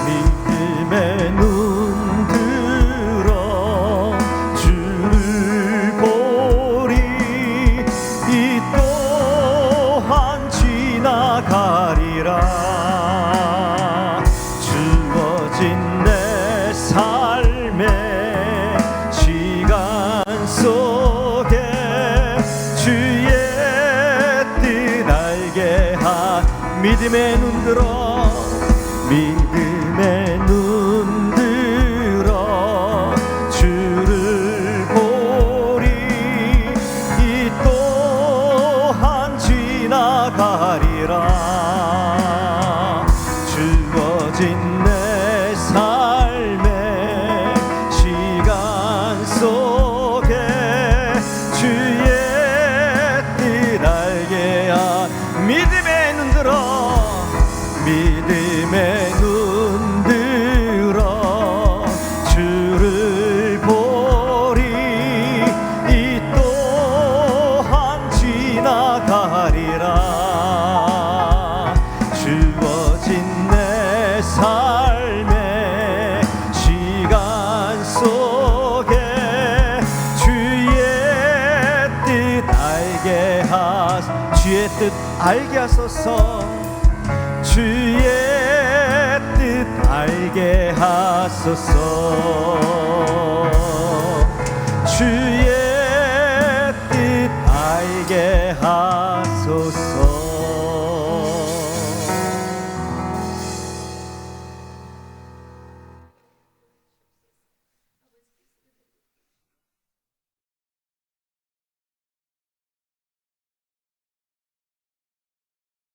믿음의 눈 들어 주를 보리. 이 또한 지나가리라. 주어진 내 삶의 시간 속에 주의 뜻 알게 하. 믿음의 눈 들어 믿음의 눈 들어 주를 보리. 이 또한 지나가리라. 주어진 내 삶의 시간 속에 주의 뜻 알게 하. 믿음의 눈 들어 믿음의 눈 들어 주를 보리. 이 또한 지나가리라. 주어진 내 삶의 시간 속에 주의 뜻 알게 하소서. 주의 뜻 알게 하소서. 주의 뜻 알게 하소서.